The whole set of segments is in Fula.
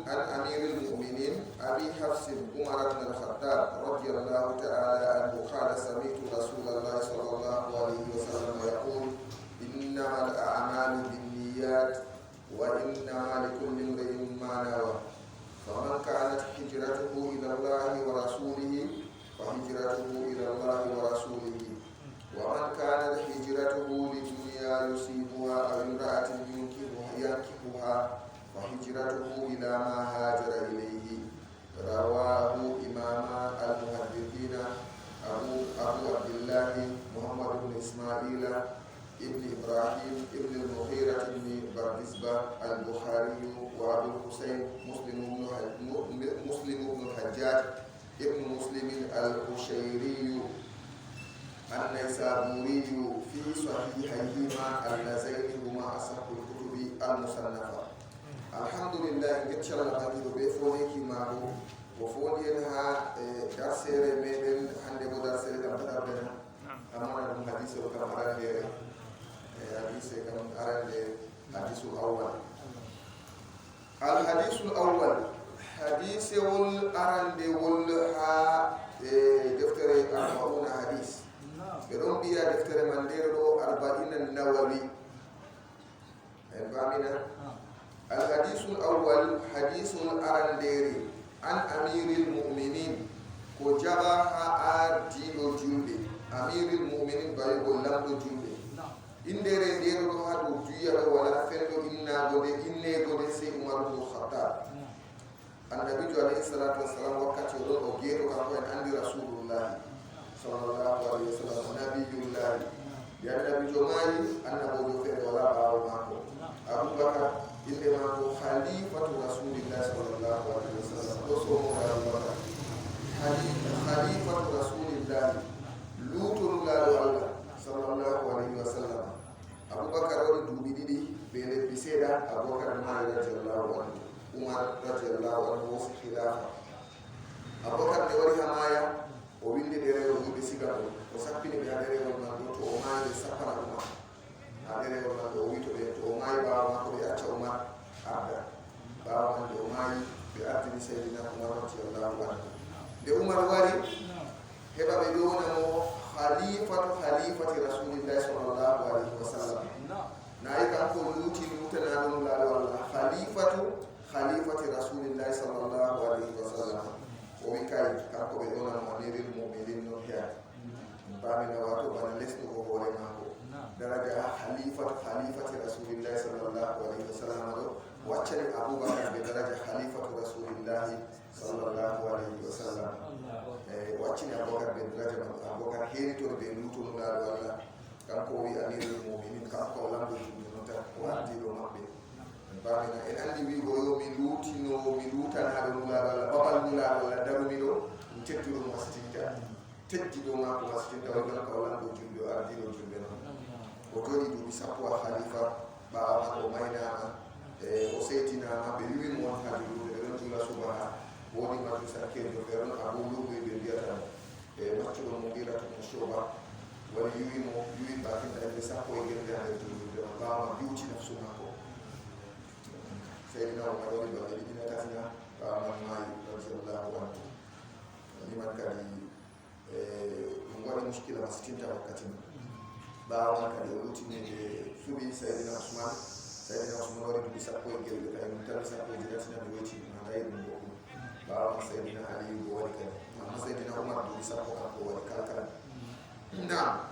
عن أمير المؤمنين أبي حفص عمر بن الخطاب رضي الله تعالى عنه قال سمعت رسول الله صلى الله عليه وسلم يقول إنما الأعمال بالنيات وإنما لكل امرئ ما نوى فمن كانت هجرته إلى الله ورسوله فهجرته إلى الله ورسوله ومن كانت هجرته لدنيا يصيبها أو امرأة ينكحها فهجرته إلى ما هاجر إليه. رواه إمام المحدثين أبو عبد الله محمد بن إسماعيل ابن إبراهيم ابن المغيرة بن بردزبة البخاري وأبو الحسين مسلم بن الحجاج ابن مسلم القشيري النيسابوري في صحيحيهما اللذين هما أصح الكتب المصنفة. الحمد لله إن شاء الله هذه بفوني كمارو وفونيها درسير ميدن عندما درسير كم تابعنا أمانة الحديث وكم أراد حديث كم أراد حديث الأول. الحديث الأول حديث والأراد والها دفتر 40 حديث. بدون بيا دفتر منديرو 40 النووي. فاهمين؟ الحديث الأول حديث الأرنديري عن أمير المؤمنين كجبها أرديو جنبي أمير المؤمنين بايبو لامدو جنبي إن ديري ديرو هادو جويا ولا فندو إنا بودي إني بودي سي عمر بن الخطاب. النبي عليه الصلاة والسلام وقت يقول أوجيرو كأقوين عندي رسول الله صلى الله عليه وسلم نبي الله يا نبي جماعي أنا بودو فندو ولا باو ماكو أبو بكر إنما هو خليفة رسول الله صلى الله عليه وسلم وصوم أبو بكر خليفة رسول الله لوط الله صلى الله عليه وسلم أبو بكر ودوبي دي بين بسيدة أبو بكر ما رضي الله عنه عمر رضي الله عنه وصل خلافة أبو بكر نوري همايا وبين دي ديري وبين سيغابو وسكبني بها ديري ومن وما يسافر عمر adere wala do wito be to may ba ma ko ya chawma abda ba man do may be atini sayyidina Umar radiyallahu anhu de Umar wari heba be do mo khalifati rasulillahi sallallahu alaihi wasallam na yi kan ko luti mutana don la wala khalifati rasulillahi sallallahu alaihi wasallam o wi kay kan ko be do na mo amirul mu'minin no hiya ba mi na wato ban lesno ko hore mako درجة خليفة رسول الله صلى الله عليه وسلم وأشري أبو بكر بدرجة خليفة رسول الله صلى الله عليه وسلم وأشري أبو بكر بدرجة أبو بكر هيرتور بنوتون لا ولا كان قوي أمير المؤمنين كان قولا بجنود وأنتي لو مبين بامنا إن عندي بيقولوا ملوتا هذا لا ولا بابا لا ولا دارو ميلو نتجرو مسجدا تجدو ما مسجدا ولا قولا بجنود أنتي لو جنود وتولي دو بسقوى خليفة بابا ومينا وسيتنا ما بيوين موان خليلو لرجل سبحانه ودي ما تسكين جفرون أبو لوبي بالبياتا مكتوب المغيرة مشروبة وليوين يوين باكين تأتي سقوى يجرد على الجلود بابا بيوتي نفسه مكو سيدنا عمر ولي بغير دينا تاتنا بابا ماي رضي الله عنه لمن كان يمغاني مشكلة مسكين تاوكتنا bawa kadi ulutini de subi sayyidina Usman wari bi sappo e gelbe kay mun tan sappo e jiratina de wati na dayr mo ko bawa sayyidina Ali go wari kay amma sayyidina Umar bi sappo ko wari kala na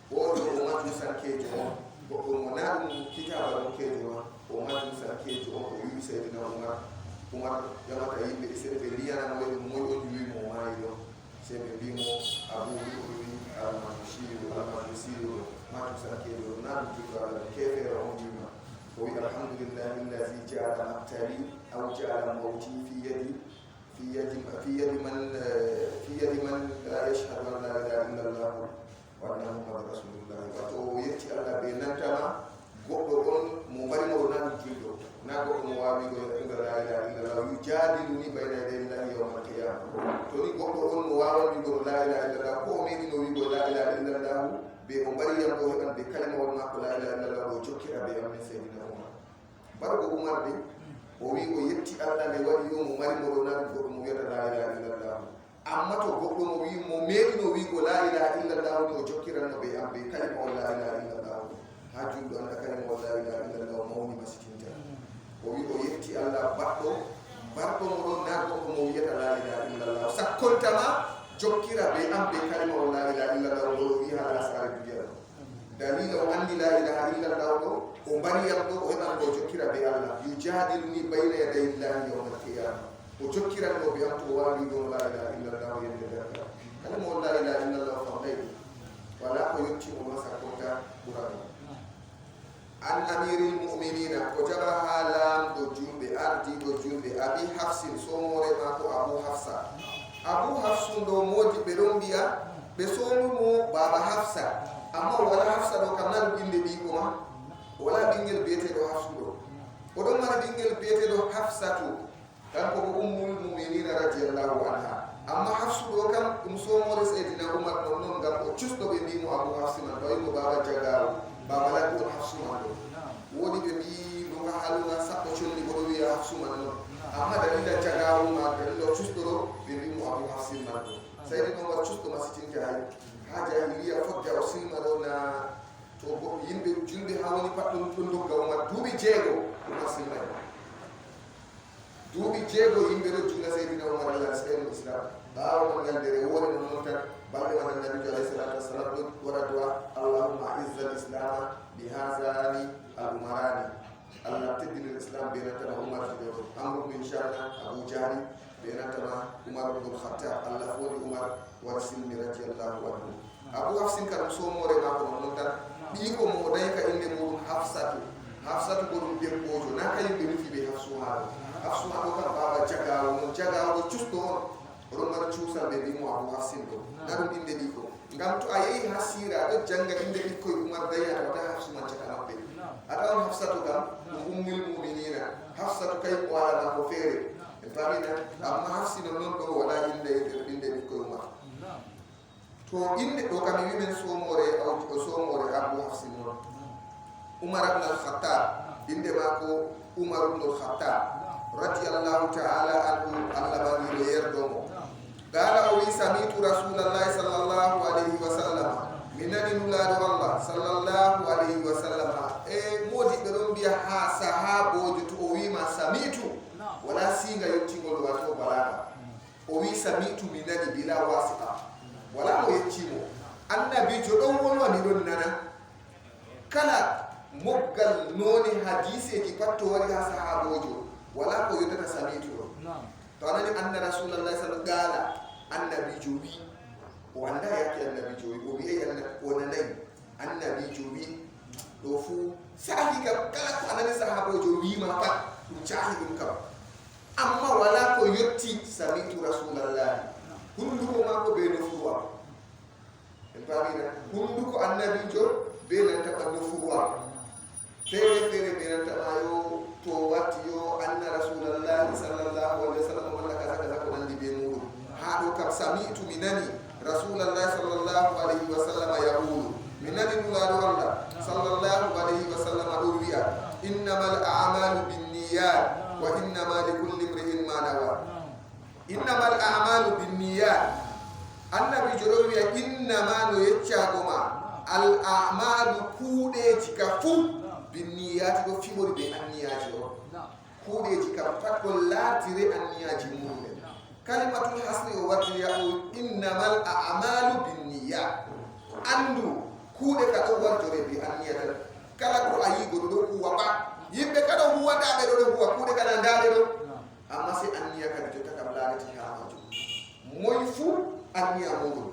o do Umar bi sarke jo ko mo na dum kitaba ko ke jo Umar bi sarke jo ko yu sayyidina Umar jamata yimbe sebe liyana mo mo do yu mo mayo sebe bimo abu المشير ما تسكر نام تقال كيف يرون الحمد لله الذي جعل مقتلي أو جعل موتي في يد من لا يشهد أن لا إله إلا الله وأن محمد رسول الله وتويت على بينتما غضون مبارك ونجيلو نقول موابي إن لا إله إلا الله يجادلني بين يدي الله يوم القيامة توني غضون موابي لا إله إلا الله قومي نوي لا إله إلا الله بمبارك يقول أن بكلمة وما لا إله إلا الله وجوكي أبي أمي سيدنا عمر برضو عمر دي o wi o yetti Allah ne waɗi yo mo mari mo na goɗɗo mo wiyata la ilaha illallah amma to goɗɗo mo wi mo meɗino wi ko la ilaha illallah ni o jokkiranno ɓe am ɓe kalima o la ilaha illallah ha julɗo anda kalima o la ilaha illallah o mawni masitinta o wi o yetti Allah baɗɗo barɗo mo ɗon na goɗɗo mo wiyata la ilaha illallah sakkontama jokkira ɓe am ɓe kalima o la ilaha illallah o wi hala sare duniya ɗo dalila o andi la ilaha illallah ɗo o mbariyam ɗo o heɓan ɗo jokkira ɓe Allah yujadilni bayna yaday illahi yawma alqiyama o jokkiranno ɓe am to wawi ɗon la ilaha illallah yende darka kalima o la ilaha illallah famɗayɗi wala ko yettimo ma sakkonta ɓurano an amiril mu'minina ko jaɓa ha lamɗo julɓe ardiɗo julɓe abi hafsin somore mako abu hafsa abu hafsu ɗo modi ɓe ɗon mbiya ɓe somumo baba hafsa amma wala hafsa ɗo kam naɗum inde ɓiiko ma wala ɓinguel biyeteɗo hafsu ɗo oɗon mara ɓinguel biyeteɗo hafsatu kanko ko ummul muminina radiallahu anha amma hafsu ɗo kam ɗum somore seydina oumar ɗon noon ngam o cusɗo ɓe mbimo abou hafsi man ɓawimo baba jagaru baba laɗɗon hafsu man ɗo woodi ɓe mbi ɗoka haluna sappo colli koɗo wiya hafsu man noon amma dalila jagaru ma dalila cusɗo ɗo ɓe mbimo abou hafsin man ɗo seydina oumar cusɗo masitinke hay ha jahiliya fodde o silma ɗo na to yimɓe julɓe ha woni pat ɗum dogga oumar duuɓi jeego oumar silmay duuɓi jeego yimɓe ɗo juula seydina oumar allah seyno islam ɓaawo man ngaldere woore non noon tan balɗe man annabijo alayhi salatu wassalam ɗo waɗa duwa allahumma izza l islama bi hasani al umarani allah teddinir islam ɓe nantama oumar fiɗoto amru min sharna abou jahli ɓe nantama oumar bnul khattab allah fooni oumar war silmi radiallahu anhu abou hafsin ka ɗum somore mako non noon tan ɓiiko mo dayka inde muɗum hafsatu ko ɗum debbojo na kayimɓe nufi ɓe hafsu haɗo hafsu haɗo kam baba jagawo non jagawo cusɗo on oɗon mara cuusal ɓe mbimo abou hafsin ɗo na ɗum inde ɗiko ngam to a yehi ha sira aɗo janga inde ɓikkoye oumar dayata wata hafsu man caka maɓɓe a tawan hafsatu kam ɗum ummil muminina hafsatu kay o alana ko feere en famina amma hafsi non noon ɗo waɗa inde ɓikkoye oumar to inde ɗo kam wimen somore abou hafsi noon oumar ibn al-khattab inde mako oumar ibn al-khattab radiallahu taala anhu allah baniro yerdomo gala o wi samitu rasulallahi sallllahu alayhi wa sallam mi nani nulaɗo allah sallllahu alayhi wa sallam e modiɓɓe ɗon mbiya ha sahabojo to o wima samitu wala singa yettigol wato balaga o wi samitu mi nani bila wasita wala mo yettimo annabijo ɗon wolwani ɗon nana kala moggal noni hadiseji patto wari ha sahabojo wala ko yottata samitu ɗo to anani anna rasulallah sallam gala annabijo wi o anda yake annabijo wi o wi'ay o nanayi annabijo wi ɗo fu sahi kam kala ko anani sahabojo wima pat ɗum cahi ɗum kam amma wala ko yetti samitu rasulallah hunduko mako be nofuwa en famina hunduko annabijo be nantama nofuwa fere fere be nantama yo to watti yo anna rasulallahi sallllahu alayhi wa sallam walla kaza kaza ko nandi be muɗum ha ɗo kam samitu mi nani rasulallahi sallllahu alayhi wa sallam yaqulu mi nani nulaɗo allah sallllahu alayhi wa sallam ɗo wiya innama l amalu binniyat wa innama likulli imri'in ma nawa innama l amalu binniyat annabijo ɗo wiya innama no yeccagoma al amalu kuuɗeji ka fuu binniyati ɗo fimori ɓe anniyaji o kuuɗeji kam pat ɗo laatire anniyaji muɗumen kalimatul hasri o wartiriya o innamal amalu binniyat andu kuuɗe ka ɗo wartore ɓe anniyatan kala ko a yi goɗo ɗo huwa pat yimɓe kaɗo huwadaɓe ɗo ɗo huwa kuuɗe kana ndaɗe ɗo amma si anniya kadi jotta kam laareti ha majum moy fuu anniya muɗum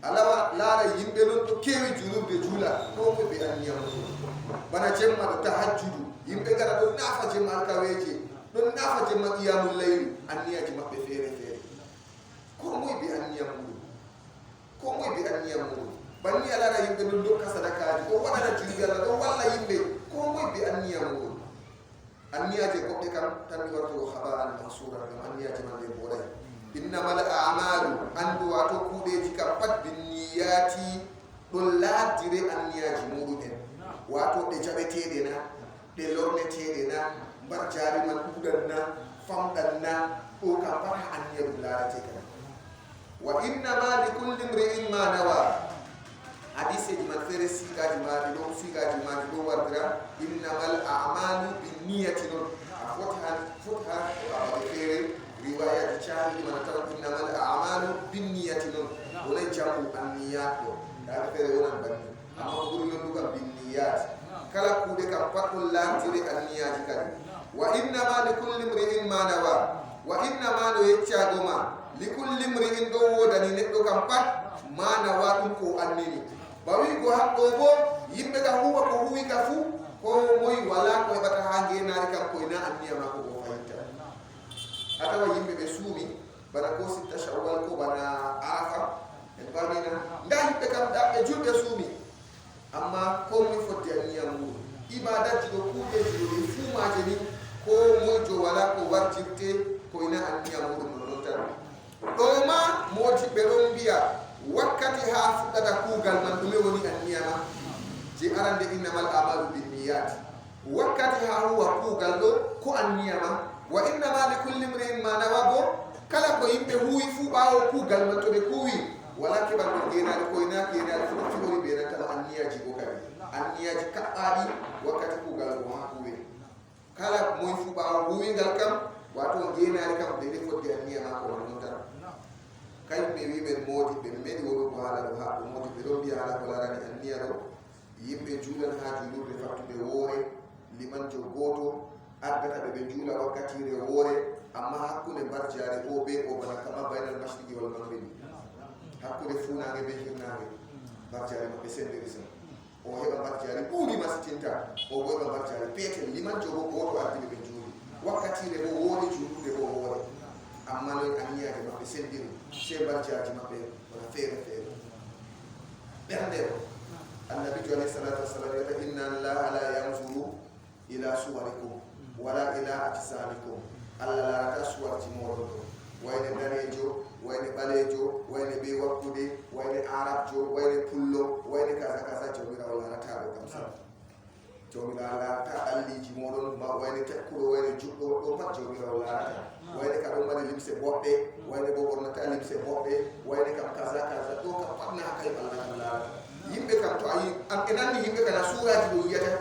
alawa laara yimɓe non ɗo kewi julurde juula ɗo ko ɓe anniya muɗum bana jemma ɗo tahajjudu yimɓe gara ɗo naafa jemma alkaweje ɗon naafa jemma qiyamul layli anniyaji maɓɓe feere feere ko moye ɓe anniya muɗum ko moye ɓe anniya muɗum banni alara yimɓe ɗon dokka sadakaji o waɗana julɓe allah ɗo walla yimɓe ko moye ɓe anniya muɗum anniyaje goɗɗe kam tan mi warto habaran mansura ɗum anniyaji man ɗe boɗay innamal amalu andu wato kuuɗeji kam pat binniyati ɗon laadire anniyaji muɗum en wato ɗe jaɓeteɗe na de lorne tede na bar jari man kudan na famdan na o ka fata an yadu larate kan wa inna ma li kulli imri'in ma nawa hadise di man fere siga di ma do wardira innamal a'malu binniyati non futha wa fere riwaya di chari di man taw innamal a'malu binniyati non wala jamu anniyat da fere wona banni amma buri non duga binniyat kala kude kam patul lantire anniyati kadi wa inna ma li kulli imri'in ma nawa wa inna ma no yecca goma li kulli imri'in do wodani neddo kam pat ma nawa dum ko annini bawi go habdo bo yimbe ga huwa ko huwi ga fu ko moy wala ko bata hange nari kam ko ina anniya ma ko fayta atawa yimbe be suumi bana ko sitta shawwal ko bana arafa en barina nda yimbe kam da be julbe suumi amma ko moy foti anniya mu ibada jido kude jido fu ma jeni ko mojo wala ko warjirte ko ina anniya mu non tan do ma moti be don biya wakkati ha fuddata kugal man dume woni anniyama je arande innamal a'malu binniyat wakkati ha huwa kugal do ko anniyama wa innama likulli imrin ma nawabo kala ko yimbe huwi fu bawo kugal man to be kuwi wala ke ban dina ko ina ke ina fu ci woni be rata anniyaji ko kadi anniyaji kaadi wakkati kugal do ha kuwi kala moy fu bawo huwi gal kam wato dina kam de fodde anniyama ko non tan kay be wiɓe moodi ɓe meɗi woɗo ko haala ɗo ha ɗo moodi ɓe ɗon mbiya haala ko larani anniya ɗo yimɓe juulan ha julurde fattude woore limanjo gooto addata ɓe ɓe juula wakkatire woore amma hakkude barjaare o be o bana kama baynal mashriki wal maghribi hakkude funange be hirnange barjaare maɓɓe sendiri sen o heɓa barjaare ɓuuri masitinta o bo heɓa barjaare peetel limanjo bo gooto addiɓe ɓe juuli wakkatire bo woore juulude bo woore amma noon anniyaje maɓɓe sendiri se barjaji maɓɓe wona feere feere ɓernde o annabijo alayhi salatu wassalam wiyata inna allaha la yanzuru ila suwarikum wala ila ajsamikum allah larata suwarji moɗon ɗo wayne danejo wayne ɓalejo wayne ɓe wakkude wayne arabjo wayne pullo wayne kaza kaza jomirawo larata ɗo kam sa jomirawo larata ɓalliji moɗon ma wayne tekkuro wayne juɗɗo ɗo pat jomirawo larata wayne ka ɗon mbaɗi limse boɗɗe wayne bo ɓornata limse boɗɗe wayne kam kaza kaza ɗo kam patna ha kay Allah kam larata yimɓe kam to ayi e nanni yimɓe kana suuraji ɗo yiyata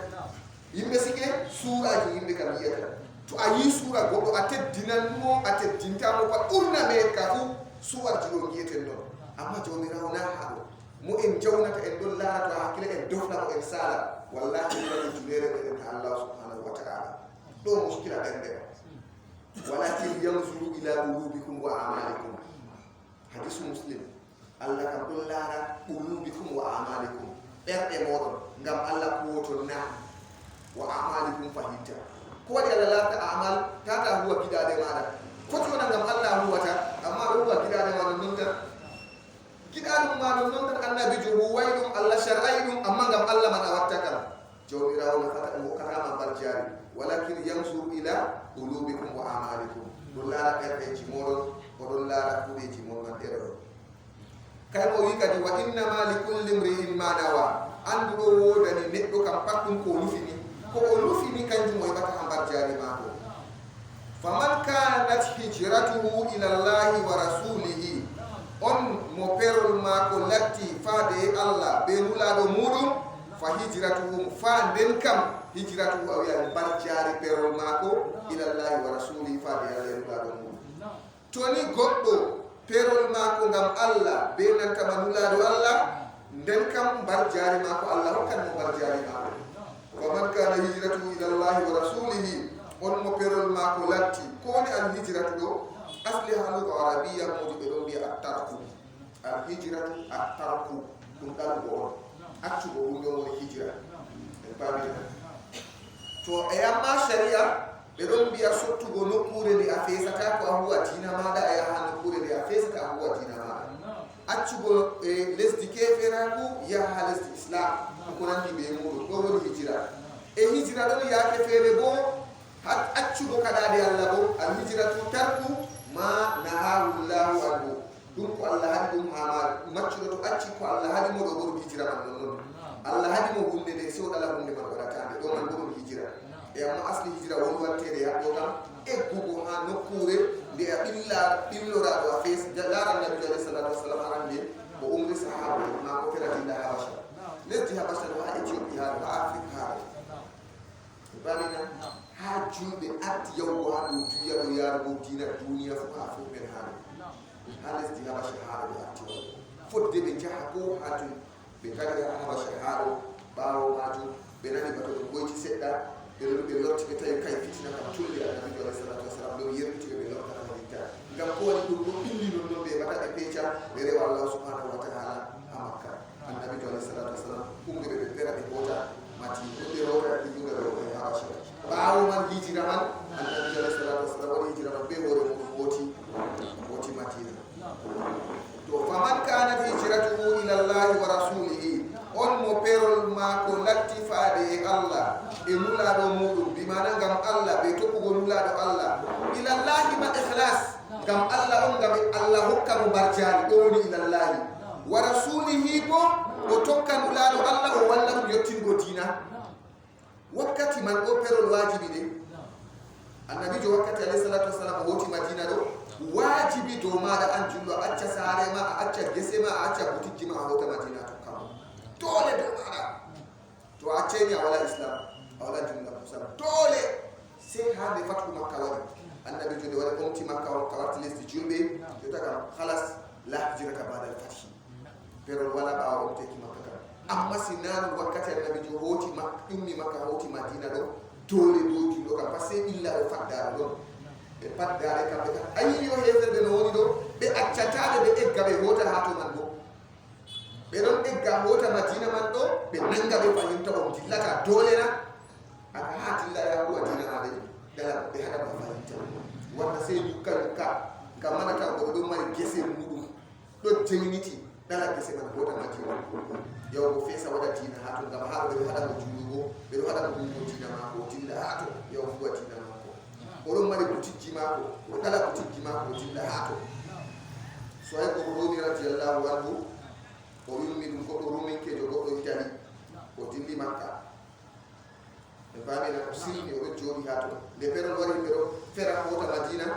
yimɓe sike suuraji yimɓe kam yiyata to a yi suura goɗɗo a teddinanmo a teddintamo pat ɓurna me ka fu suwarji ɗo yiyeten ɗon amma jomirawo na haɗo mo en jawnata en ɗon laara to hakkile en dofnamo en sala wallahi ɗaɗe julere meɗen ha Allah subhanahu wa ta'ala ɗo muskila ɓenɗe walakin yanzuru ila qulubikum wa a'malikum hadisu muslim Allah kam ɗon laara qulubikum wa a'malikum ɓerɗe moɗon ngam Allah kuwoto na wa a'malikum fahimta ko waɗi Allah laata a'mal tata huwa giɗaɗe maɗa foti wona ngam Allah huwata amma ɗo huwa giɗaɗe maɗon non tan giɗaɗum maɗon non tan annabijo huway ɗum Allah shar'ay ɗum amma ngam Allah man a watta kam jawmirawo nafata ɗum hokkatama barjari walakin yanzuru ila qulubikum wa a'malikum ɗon laara ɓerɗeji moɗon oɗon laara kuuɗeji moɗon ɗeɗo ɗo kay mo wi kadi wa innama li kulli imri'in ma nawa anduɗo wodani neɗɗo kam pat ɗum ko lufini ko o lufini kanjum o heɓata ha barjari maako faman kanat hijratuhu ila llahi wa rasulihi on mo perol maako latti faade Allah be nulaɗo muɗum fa hijratuhu fa nden kam hijratuhu a wiya barjari perol maako ila llahi wa rasulihi faade Allah e nulaɗo muɗum toni goɗɗo perol maako ngam Allah be nantama nulaɗo Allah nden kam barjari maako Allah hokkan mo barjari maako faman kana hijratuhu ila llahi wa rasulihi on mo perol maako latti ko woni al hijratu ɗo asli halugo arabiya modi ɓe ɗon mbiya attarku al hijratu attarku ɗum ɗalgo on accugo ɗum ɗon woni hijra en pamina to e yamma sharia ɓe ɗon mbiya sottugo nokkure nde a fesata ko a huwa dina maɗa a yaha nokkure nde a fesata a huwa dina maɗa accugo e lesdi keferaku yaha ha lesdi islam ko nandi ɓe muɗum ɗo woni hijira e hijira ɗon yaake feere bo hat accugo kaɗaɗe Allah bo al hijratu tarku ma nahahu llahu anhu ɗum ko Allah haɗi ɗum ha maccuɗo to acci ko Allah haɗi mo ɗo ɓoɗum hijira man ɗon noon Allah haɗi mo hunde nde sewɗala hunde man waɗatande ɗo man ɓoɗum hijira e amma asli hijira woni wattere ya do kam eggugo ha nokkure de illa illora do fes jallara nabi sallallahu alaihi wasallam arande ko umri sahaba ma ko fera dinda habasha lesdi habasha do ha Ethiopia ha Afrika balina ha julbe atti yawgo ha do duya do yargo dina duniya fu ha fu ben ha lesdi habasha ha do atti fodde be jaha ko hatu be kadi habasha ha do bawo maju be nani bato do goyti sedda be lotti be tay kay fitina kam tulli annabi sallallahu alaihi wasallam do yerti be lotta kam dita ngam ko woni dum do bindi non be bata be pecha be rewa Allah subhanahu wa ta'ala ha Makka annabi sallallahu alaihi wasallam umbe be pera be hota mati be rota di dunga do be habasha bawo man hijira man annabi sallallahu alaihi wasallam woni hijira man be hore mo woti matina to faman kana hijratuhu ila Allah wa rasulihi on mo perol ma ko lattifade Allah e nulaɗo muɗum bimana ngam Allah ɓe tokkugo nulaɗo Allah ilallahi ma ikhlas ngam Allah on ngam Allah hokka mo barjari ɗo woni ilallahi wa rasulihi bo o tokka nulaɗo Allah o walla ɗum yettingo dina wakkati man ɗo perol wajibi de annabijo wakkati alayhi salatu wassalam o woti madina ɗo wajibi dow maɗa an jullo a acca saare ma a acca gese ma a acca boutique ma a hota madina tokkamo dole dow maɗa to a acceni a wala islam a wala junga musala dole sai hande fatu makka wadi annabi jode wala omti makka ka warti lesdi julbe jota kam khalas la hijra ka ba'da al-fath pero wala ba o teki makka kam amma sinan wakkati annabi jo hoti makka ummi makka hoti madina do dole do julo kam passe illa o fadda do be paddare kam be ayyo heferde no woni do be accataade be egga be hota hato man do be don egga hota madina man do be nanga be fayinta on dillata dole na aka hatilla ya huwa dina na dai dala be hada ba fayinta wanda sai dukkan ka mana ta go do mari gese mudu do jeniti dala gese man hota madina yaw go fesa wada dina hato ngam ha be hada go julugo be hada go dina ma ko dilla hato yaw huwa dina ma ko o mari butiji ma ko dala butiji ma ko dilla hato so ay ko do ni radiyallahu anhu o yummi dum ko do rumen ke jogo do itali o dilli makka e fami na ko sirni o jodi hato le pero wari pero fera hota madina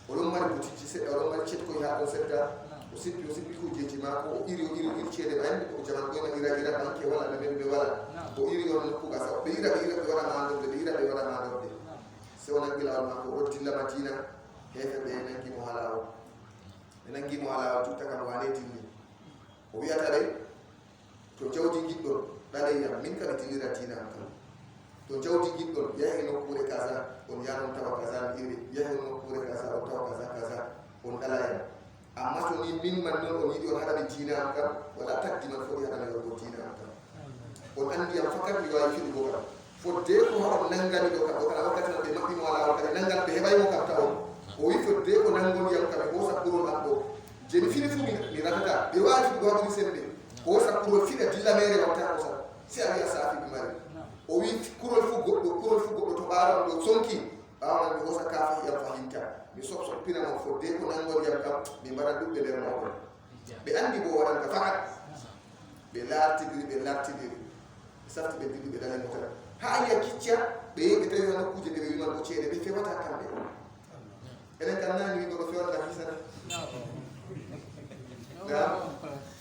o dum mari butiji se o mari cet ko hato setta o sippi ko jeji ma ko iri cede ba ko jaman ko na ira banke wala na be wala o iri on ko gasa be ira be wala ma do be ira be wala ma do se wona gila ma ko dilla madina hefe be nangi mo halawo tutta kam wane tinni o wiyata dai to jawdi giddon dalay yam min kala tilira tina am to jawdi giddon yahi nokkure kaza on yaron tawa kaza iri yahi nokkure kaza on tawa kaza on dalay amma to ni min man non on yidi on hada tina am kam wala takdi man fo hada yo tina am kam on andi am fakat mi wawi fidu go kam fo de ko on nangani do kam kala wakati be mabbi mo wala wakati nangal be hebay mo kam taw o wi fo de ko nangoni yam kam ko sakuro am do jeni fini fu mi ratata be waji go hadu sembe ko sakuro fina dilla mere wakta ko sa si ari asafi bi mari o wi kurol fu goddo to baaro do sonki baawa be ko sakafa yam fahinta mi sok pina mo fo de ko nangol yam kam mi bara dubbe der mo be andi bo waran ka fakat be lartidiri safti be dibbe dalay mo tan ha ya kiccia be tawi hono kuje de wiman ko cede be fewata kambe enen kan nani go fewata fisana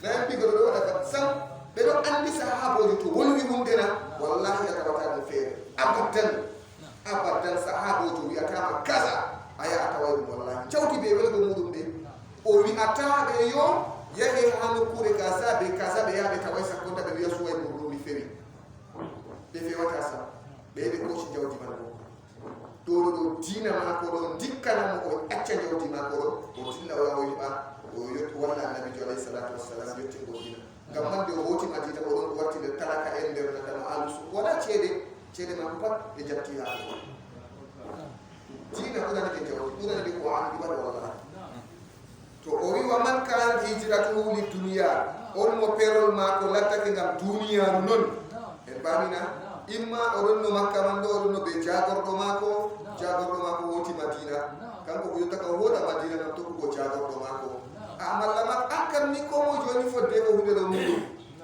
na bi go do da sam be do andi sahabo to woni hundena wallahi ya tabata do fere abadan sahabo to wiata ma kaza aya atawai wallahi chawti be wala go mudum de o wi ata be yo yahi hanu kure kaza be ya be tawai sakonda be yasu way go mi feri be fe wata sa be ko ci jawdi man do dina ma ko do dikkana mo o acca jawdi ma ko o tilla o yiba o yotto wala nabi alayhi salatu wassalam yotti ko dina ngam man de hoti madina o don warti de talaka en der na tan alus wala cede ma pat e jatti ha dina ko dan ke jawdi ko dan de ko an diba wala to o wi wa man kan hijratuhu li dunya on mo perol ma ko latta ke ngam duniya non en bamina imma oronno makka man do oronno be jagordo mako woti madina kanko ko yotta ko hoda madina non to ko jagordo mako amalla mak akam ni ko mo joni fodde ko hunde do mudu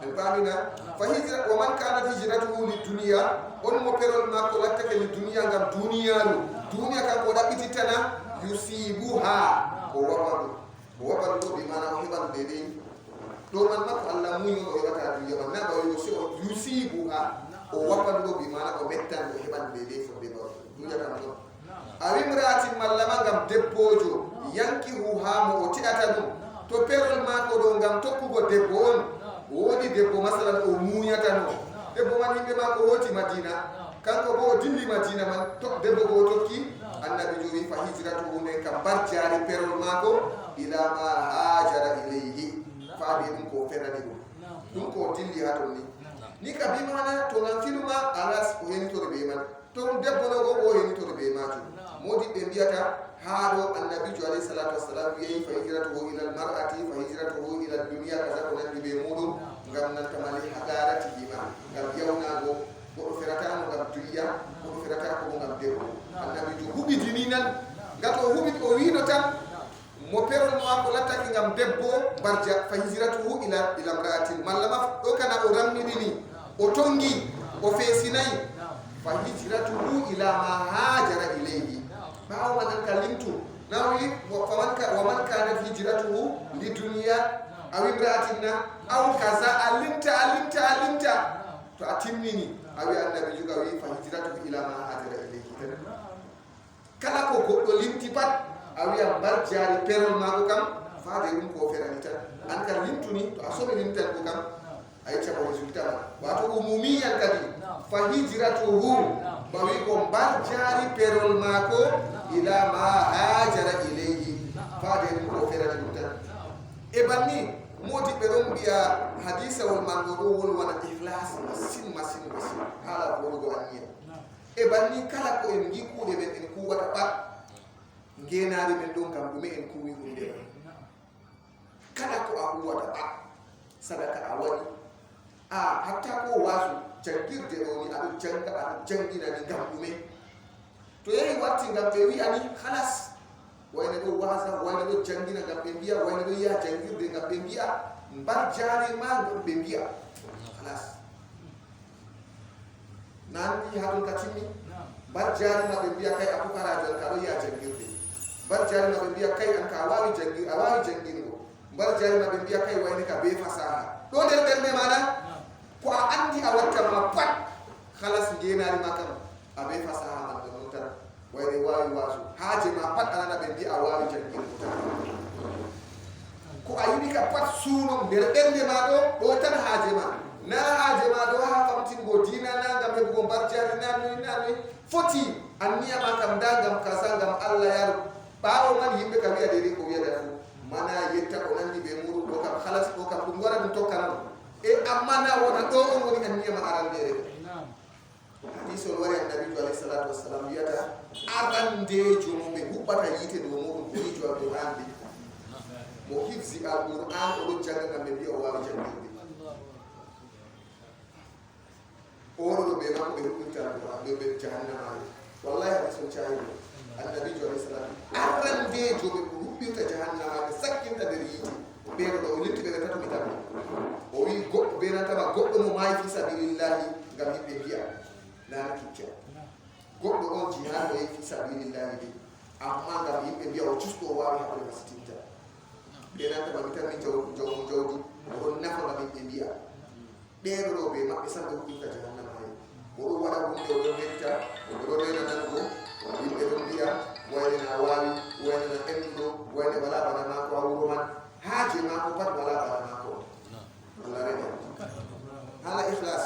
en pamina فهجرة ومن كانت هجرته للدنيا ونمبرل ما كلتك للدنيا غير دنيا كان قد بتتنا يصيبها هو بلو بمعنى هبل بدين دوما ما الله مو يوتا الدنيا من نبا يصيبها هو بلو بمعنى ومتن هبل بدين فبيبو دنيا كان أمرأة ملما غم دبوجو ينكحها موتياتن to perol mako do ngam tokkugo debbo on wodi debbo masalan o muñatano debbo man yimɓe mako woti madina kanko bo o dilli madina man tok debbo go tokki annabi jowi fa hijratuhu nden kam barjari perol mako ila ma hajara ilayhi faade ɗum ko ferani ɗum ko dilli ha ton ni ka bimana to ngam filuma alas o henitore ɓe man to ɗum debbo no go o henitore ɓe majum modiɓɓe mbiyata haɗo annabijo alayhi salatu wassalam wiyeyi fa hijratuhu ila almar'ati fa hijratuhu ila dunia kaza ko nandi ɓe muɗum ngam nantamali hadarati hima ngam yawnago goɗo feratamo ngam duniya goɗo ferata komo ngam debbo annabijo huɓidini nan gato o huɓi o wino tan mo perol mako lattaki ngam debbo barja fa hijratuhu ila mra'atin mallama ɗo kana o rammiɗini o tongi o feesinayi fa hijratuhu ila ma hajara ilayhi bawo manan kalimtu nawi wa man kanat hijratuhu lidunya aw imra'atin aw kaza alimta to atimmini awi annabi juga wi fa hijratuhu ila ma hajara ilayhi kala ko goddo limti pat awi am bar jari perol mako kam faade dum ko ferani tan an kan limtuni to asobe limtan ko kam ay tabo resultat wato umumiyan kadi fa hijratuhu bawi ko bar jari perol mako ila ma hajara ilayhi faade dum ko ferani dum tan e banni modi be don biya hadisa wal mandudu wal wana ikhlas masin hala ko go aniya e banni kala ko en gikude ben en ku wata pat ngenaade men don kam dum en ku wi hunde kala ko a wata pat sadaka a wadi hatta ko wasu jangirde do ni adu jangina ni gam dume to yayi watti ngam be wi ani khalas wayne do wasa wayne do jangina ngam be biya wayne do ya jangirde ngam be biya mbar jari ma ngam be biya khalas nandi hadon katimi bar jari ma be biya kay apu karajo ka do ya jangirde bar jari ma be biya kay an ka wawi jangirgo bar jari ma be biya kay wayne ka be fasaha do der be mana ko a andi a watta ma pat khalas ngenari makam abe fasaha man do tan wayne wawi wasu haaje ma pat anana be bi a wawi jangin ko a yidi ka pat suno nder bende ma do tan haaje ma na haaje ma do ha famtin go dina na ngam be go barjari nanu foti anniya ma kam dangam kasa ngam Allah yar baawo man yimbe kam wiya de ko wiya da fu mana yetta ko nandi be muru ko kam khalas ko kam dum wara dum tokkana e amana wona do on woni anniya ma arandere hadithul wari annabi alayhi salatu wassalam yata arandejo mo be hubbata yite do mo ko yijo alquran bi mo hifzi alquran o janga ngam be biya o wawi jangirde oro be ma be hubbata alquran be jahannama wallahi hadithul chahido annabi alayhi salatu arandejo be hubbata jahannama be sakkinta der yite be do o litti be tatu mi tan o wi goddo be nata ba goddo mo maayi fi sabilillahi ngam yimbe biya la kicca goddo on jihad o fi sabilillahi de amma ngam yimbe biya o custo wawi habre mastinta be nata ba mitan min jawdi o nafa ngam yimbe biya be do be mabbe sambe hubbita jahannama hay o wada hunde o wetta o do rena nan go yimbe do biya wayne na wawi wayne na endo wayne wala bana ma ko wuro man haaje ma ko pat wala bana ma ko Allah rena hala ikhlas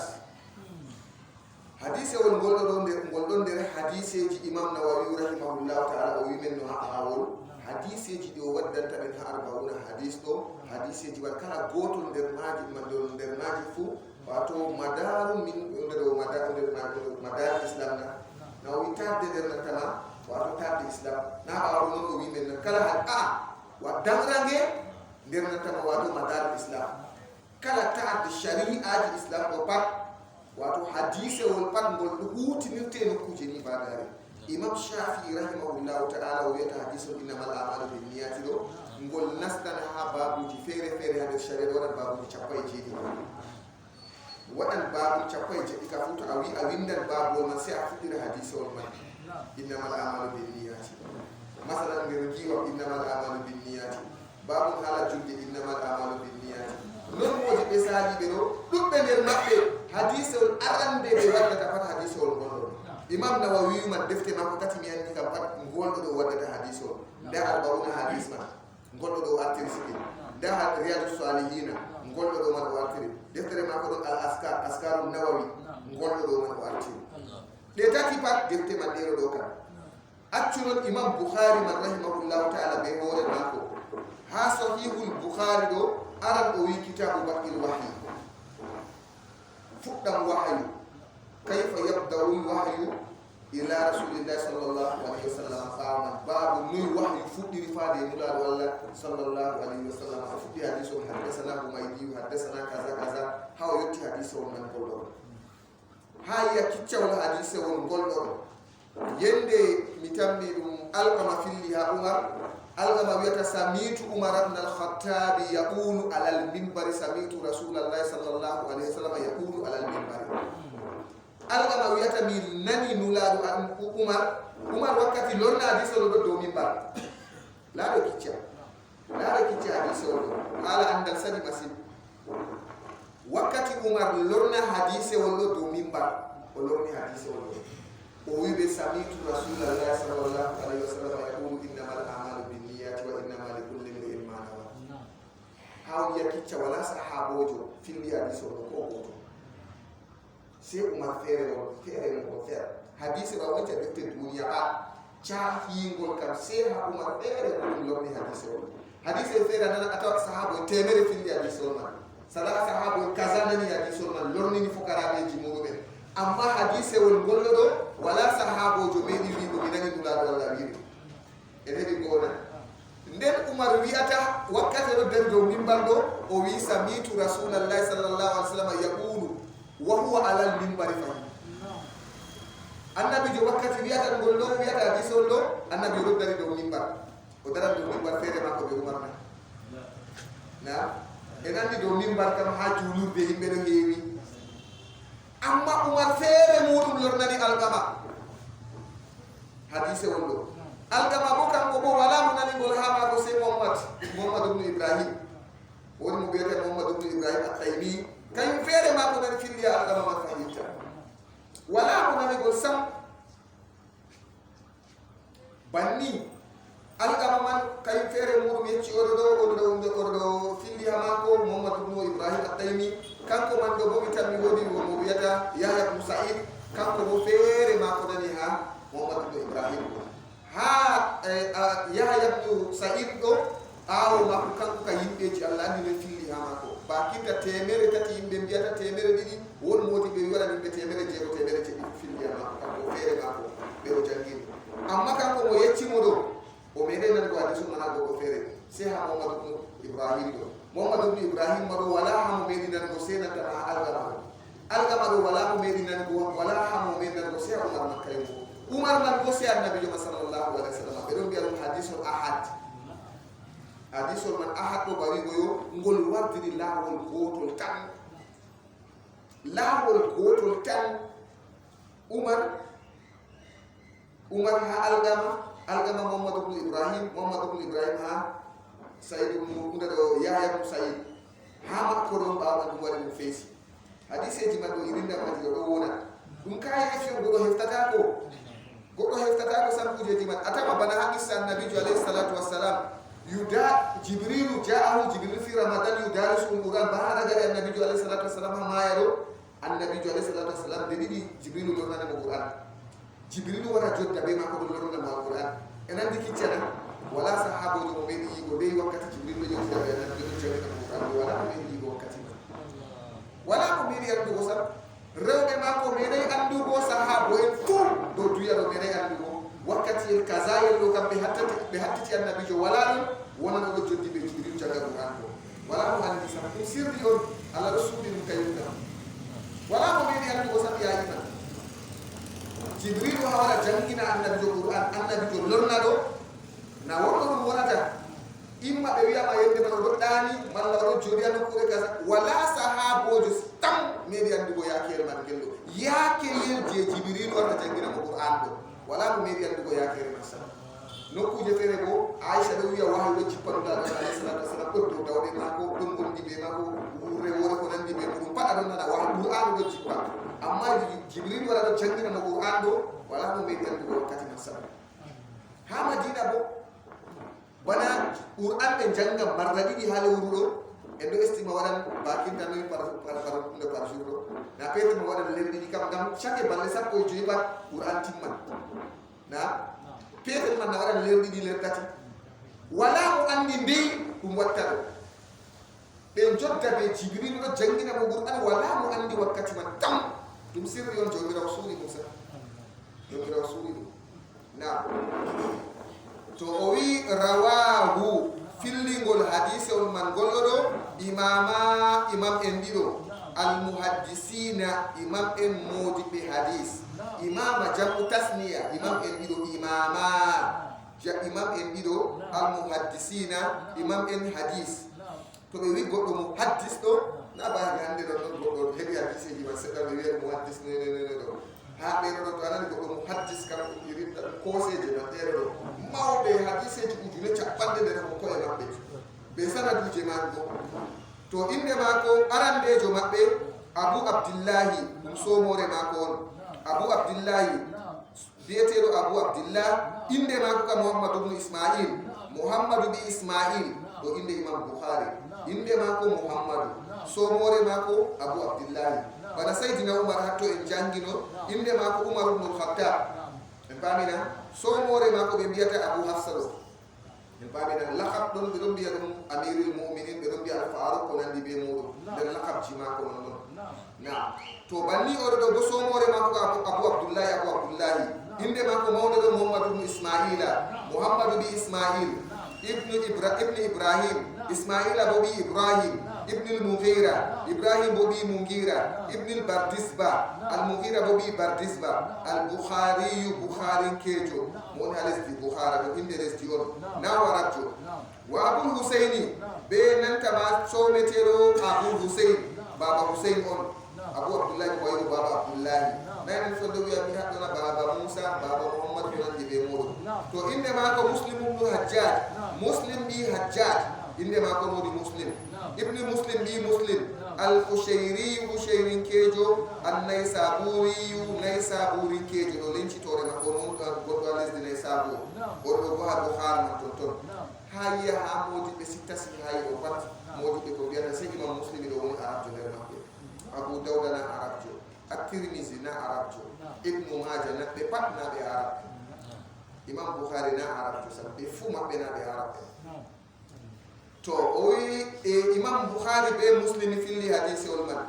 hadise won goldon der hadiseji imam Nawawi rahimahullahu ta'ala o wimen no haawol hadiseji do waddanta ben ha 40 hadis do hadiseji wal kala gotol der maaji fu wato madaru min nder madar islam na witade der tama wato tade islam na awro non o wimen kala wa damrange der tama wato madar islam kala ta'ad shari'aji islam do pat wato hadise wol pat ngol hutinirte no kuje ni badare imam Shafi'i rahimahullahu ta'ala o wiyata hadisul innamal a'malu binniyati do ngol nastan ha babuji fere ha der sharia wala babuji chapai jidi waɗan babu capai je ka futu a windan babu man sai a fitira hadisi wal man innamal a'malu binniyati masalan ngir giwa innamal a'malu binniyati babu hala julde innamal a'malu binniyati non moji be sali be do dubbe nder mabbe hadisi wal arande be wadata pat hadisi wal gondo imam nawawi man defte makko tati mi andi kam pat gondo do wadata hadisi wal da arba'una hadis ma gondo do artir siki da riyadus salihin gondo do man artir deftere makko do al askarun nawawi gondo do man artir de tati pat defte man dero do kan accunon imam bukhari man rahimahullahu ta'ala be hore makko ha sahihul bukhari do aran o wi kitabu baqil wahyi fuddam wahyu kayfa yabda'u wahyu ila rasulillahi sallallahu alaihi wasallam qama babu nuy wahyu fuddiri faade mulal walla sallallahu alaihi wasallam fuddi hadisu hadathana humaydi hadathana kaza kaza haw yotti hadisu man goldo ha ya kiccawla hadisu won goldo yende mitammi dum alqama filliha umar alqama wiyata samitu umar ibn al-khattab yaqulu ala al-minbar samitu rasulullahi sallallahu alaihi wasallam yaqulu ala al-minbar alqama wiyata mi nani nuladu an umar wakati lorna hadisu do minbar la do kicca hadisu ala andal sadi masib wakati umar lorna hadisu do minbar o lorni hadisu ويبي سميت رسول الله صلى الله عليه وسلم يقول إنما الأعمال بالنيات وإنما لكل امرئ ما نوى. هاو يكيتش ولا صحابوجو في اللي حديث ولا سي عمر فير حديث راوي تبت الدنيا شاهين قول كم سي عمر فير لورني حديث فير أنا أتوقع صحابو تمر في اللي حديث ولا سلا صحابو كذا نني حديث ولا لورني فقراء يجمعون amma hadise wol gollodo wala sahabo jo meedi wiigo minani dulado walla wiiri enedi gona nden umar wiata wakkati do der do mimbar do o wi samitu rasulullahi sallallahu alaihi wasallam yaqulu wa huwa ala al-minbar fa annabi jo wakkati wiata gollo wiata hadise wol do annabi do dari do mimbar o dara do mimbar fere makko be umar na enandi do mimbar kam ha julurde himbe do heewi amma umar fere mudum lornani algama hadise wondo algama bo kan ko wala munani gol hama ko se muhammad ibn ibrahim woni mo bete muhammad ibn ibrahim at-taymi kay fere ma ko nan filliya algama ma fahimta wala munani gol sam banni algama man kay fere mudum yecci ordo filliya ma ko muhammad ibn ibrahim at-taymi kanko man do bomi tan mi wodi wo mo wiyata yahya ibn sa'id kanko bo fere ma ko dani ha muhammad ibn ibrahim ha yahya ibn sa'id do awo ma ko kanko ka yimbe ci allah ni le fili ha ma ko ba kita temere tati yimbe biyata temere didi won moti be wala yimbe temere je ko temere ci fili ha ma ko fere ma ko be o jangini amma kanko mo yecci mo do o mede nan ko hadisu mana do ko fere se ha muhammad ibn ibrahim do muhammad ibn ibrahim maro wala hamu medinan go sena ta algama do wala hamu medinan go wala hamu medinan go se umar man go se annabi sallallahu alaihi wasallam be do biya hadithul ahad hadithul man ahad do bari go yo ngol wardiri lawol gotol tan umar ha algama muhammad ibn ibrahim ha Sayyid ibn Yahya ibn Sa'id hama ko don ba man wari mu fesi hadise ji man do irinda ma do wona dum kay e go heftata ko san kuje ji man atama bana hadis annabi alayhi salatu wassalam jibril fi ramadan yudarisu al-quran bahara gari annabi alayhi salatu wassalam ma yaro annabi alayhi salatu wassalam de jibril do nana al-quran jibril wara jotta be ma ko do lorna al-quran enan dikicana wala sahabo do be yi go be wakati jibril do jotta be nan do jotta ko wala be yi go wakati wala ko be yi do sar rewbe ma ko me day andu go sahabo en fu do duya do me day andu go wakati el kazaayel do kam be hattati annabi jo wala wona do jotti be jibril jaga ko an ko wala mo andi sam ko sirri on ala rasulin kayta wala ko be yi andu go sar yaayina jibril wala jangina annabi jo qur'an annabi jo lorna do na wono wonata imma be wiya ma yende man do dani malla do jodi an ko kaza wala sahabojo tam medi andugo yakere man kello yake yel je jibril wala jangina mo qur'an do wala mo medi andugo yakere man sa nokku je fere bo aisha do wiya wahi do cippan da alayhi salatu wasalam do dawde mako dum on dibe mako wure wore ko nan dibe dum pada don nana wahi qur'an do cippa amma jibril wala do jangina mo qur'an do wala mo medi andugo wakati man sa ha madina bo bana qur'an be janga marradi di halu wuro endo estima wadan bakin tan par jour na pete mo wadan lerdi di kam gam chaque balle sappo joyiba qur'an timman na pete man na wadan lerdi di lerdati wala mo andi mbi dum wattado be jotta be jibril do jangina mo qur'an wala mo andi wakkati man tam dum sirri on jomira rasuli musa jomira rasuli na to o wi rawahu fillingol hadise on man gollodo imam en dido al muhaddisina imam en modibe hadis imama jamu tasniya imam en dido imam en dido al muhaddisina imam en hadis to be wi goddo muhaddis do na ba hande do goddo hebi hadise ji ba sedda be wi muhaddis ne do ha be do to anani goddo muhaddis kam irinta koseje na tere do mawbe hadise ji ujune capande de ko e mabbe be sanadu je mango to inde mako arandejo mabbe abu abdullahi dum somore mako on abu abdullahi biyetedo abu abdullah inde mako ka muhammad ibn ismail muhammad bi ismail do inde imam bukhari inde mako muhammad somore mako abu abdullahi bana sayyidina umar hatto en jangino inde mako umar ibn al-khattab en pamina somore mako be biyata abu hafsa do en pamina laqab don be don biya dum amirul mu'minin be don biya al-faruq ko nandi be mudo den laqab ci mako non na to banni o do bo somore mako abu abdullahi inde mako mawdo do muhammad ibn ismaila muhammad bi ismail ibn ibrahim ismail abu bi ibrahim ibn al-mughira ibrahim bobi mughira ibn al-bardisba al-mughira bobi bardisba al-bukhari kejo mon halesti bukhara do inde resti on na warajo wa abu husaini be nanta ma sometero abu husain baba husain on abu abdullah ko wayo baba abdullah nan so do wiya mi hadona baba musa baba muhammad ko nandi be modo to inde ma ko muslim ibn hajjaj muslim bi hajjaj inde ma ko modi muslim ibn muslim bi muslim al-Qushayri kejo an-Naysaburi kejo do lenci tore ma ko non goddo lesdi Naysabur goddo ko ha Bukhari man ton hayya ha modi be sittasi hayya o pat modi be ko biata se imam muslim do woni arabjo der makko abu dawud na arabjo at-Tirmidhi na arabjo ibn Majah na be pat na be arab imam Bukhari na arabjo sa be fu mabbe na be arab to oyi imam Bukhari be muslim fili hadisi wal man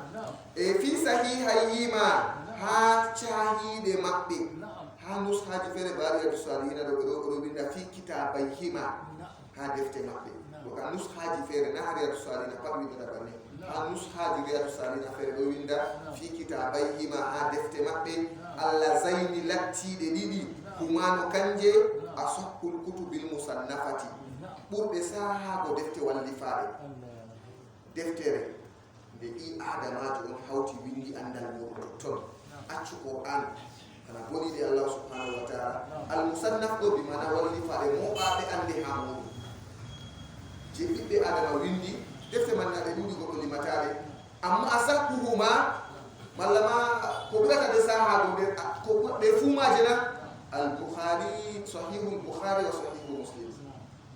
fi sahihayhima ha chahide mabbe ha nushaji fere bari ya salihina do binda fi kitabayhima ha defte mabbe do kan nushaji fere na hariya salihina pammi da bane ha nushaji ya salihina fere do winda fi kitabayhima ha defte mabbe allazaini latti de didi kumano kanje asaqul kutubil musannafati ɓurɓe sahago defte wallifare deftere nde ɗi adamajo on hawti windi andal muɗum ton accu qur'an kana boniɗe allah subhanahu wa taala almusannaf ɗo bi mana wallifare moɓaɓe ande ha muɗum je ɓiɓɓe adama windi defte man naɗe ɗuɗi goɗɗo limatare amma a sakkuhuma malla ma ko ɓurata de sahago nder ko ɗe fumaje na al-Bukhari sahihul bukhari wa sahihul muslim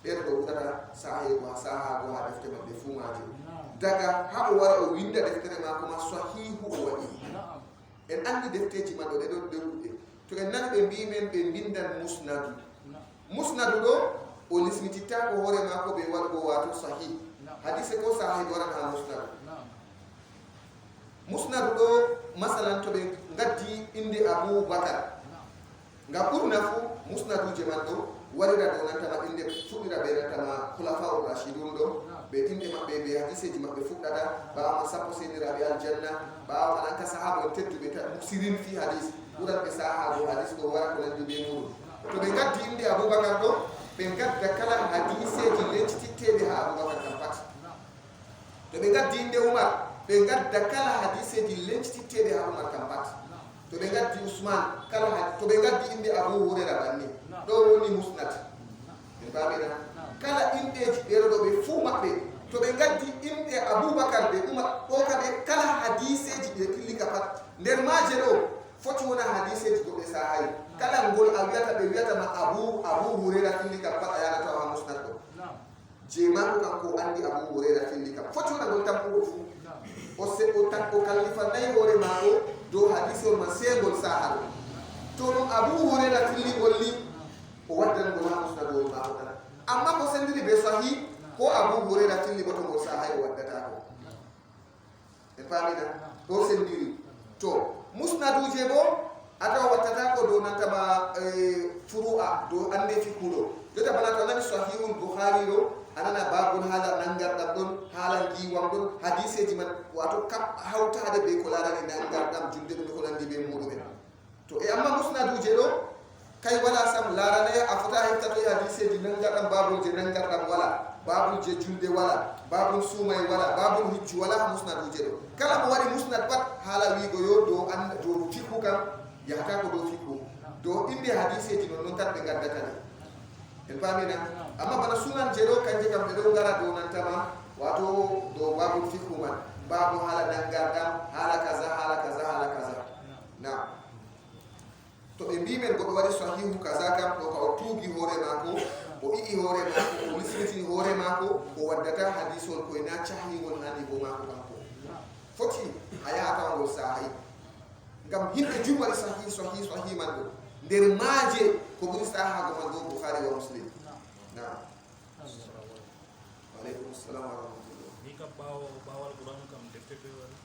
erdo dara sahibu sahabu ha defte mabbe fumaje daga habo wara o winda deftere ma kuma sahihu o wadi en andi defteji mabbe de do derude to en nan be mbi men be bindan musnad do o nismitita ko hore ma ko be wadgo wato sahih hadise ko sahih wara ha musnad do masalan to be gaddi inde Abu Bakar ngapurna fu musnadu je man do warira do nantama inde fuɗɗira ɓe nantama khulafa ar-rashidun ɗo ɓe inde maɓɓe ɓe hadiseji maɓɓe fuɗɗata ɓawama sappo seniraɓe aljanna ɓawama anka sahaba en tedduɓe sirin fi hadis ɓuranɓe sahabo hadis ɗo wara ko nandi ɓe muɗum to ɓe gaddi inde aboubacar ɗo ɓe gadda kala hadiseji leccititteɓe ha aboubacar kam pat to ɓe gaddi inde oumar ɓe gadda kala hadiseji lencititteɗe ha Umar kam pat to ɓe gaddi Usman kala to ɓe gaddi inde Abu Huraira banni ɗo woni musnad en pamina kala indeji ɓeɗo ɗo ɓe fuu maɓɓe to ɓe gaddi inde Aboubacar ɓe Umar ɗo kaɓe kala hadiseji ɓe pillika pat nder maje ɗo foti wona hadiseji ko ɓe sahayi kala ngol a wiyata ɓe wiyatama Abu Huraira pillika pat a yanata ha musnad ɗo je mako kanko andi Abu Huraira pillika foti wona ngol tampugo fuu o kallifanayi hoore maako dow hadisol man seengol saha ɗo to ɗum Abu Huraira filligol ni o waddangol ha musnadol maako tan amma ko sendiri be sahih ko Abu Huraira filligo to ngol saha o waddata ko en paamina ɗo sendiri to musnaduje bo atawa wattata ko dow nantama furu'a dow ande fikkuɗo jota bana to anani sahihul Bukhari ɗo anana babul hala nangarɗam ɗon haala giwam ɗon hadiseji man wato hawtade be ko larani nangarɗam julde ɗum ko nandi be muɗumen to e amma musnaduje ɗo kay wala sam laranayi a fota heftatoy hadiseji nangarɗam babul je nangarɗam wala babul je julde wala babul suumay wala babul hijju wala ha musnaduje ɗo kala mo waɗi musnad pat haala wigo yo dow fikku kam yahata ko dow fikku dow inde hadiseji non tan ɓe gaddatani en pamina amma bana sunan je ɗo kanje kam ɓe ɗo gara dow nantama wato dow babul fikhu man babu haala nangarɗam haala kaza na to ɓe mbimen goɗo waɗi sahihu kaza kam ɗo ka o tuugi hoore maako o i'i hoore maako o lisritini hoore maako o waddata hadisol koye na cahigol ha niveau maako kanko foti a yahatawa ngol sahay ngam yimɓe jum waɗi sahih man ɗo nder maaje ko ɓuri sahago man dow Bukhari wa Muslim na aleykum salam wa rahmatullah ni kam ɓaawal Qur'an kam deftere wala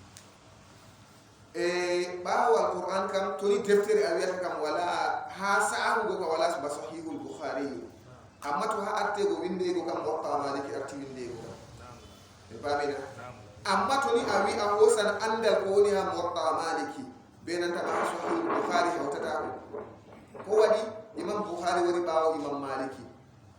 ɓaawal Qur'an kam toni deftere a wiyata kam wala ha sa'ahugo ka wala ba sahihul Bukhari amma to ha artego windego kam Muwatta Maliki arti windego kam e pamina amma toni a wi a hosan andal ko woni ha Muwatta Maliki be nanta ba sahihul Bukhari hawtata ko waɗi Imam Bukhari woni ɓaawo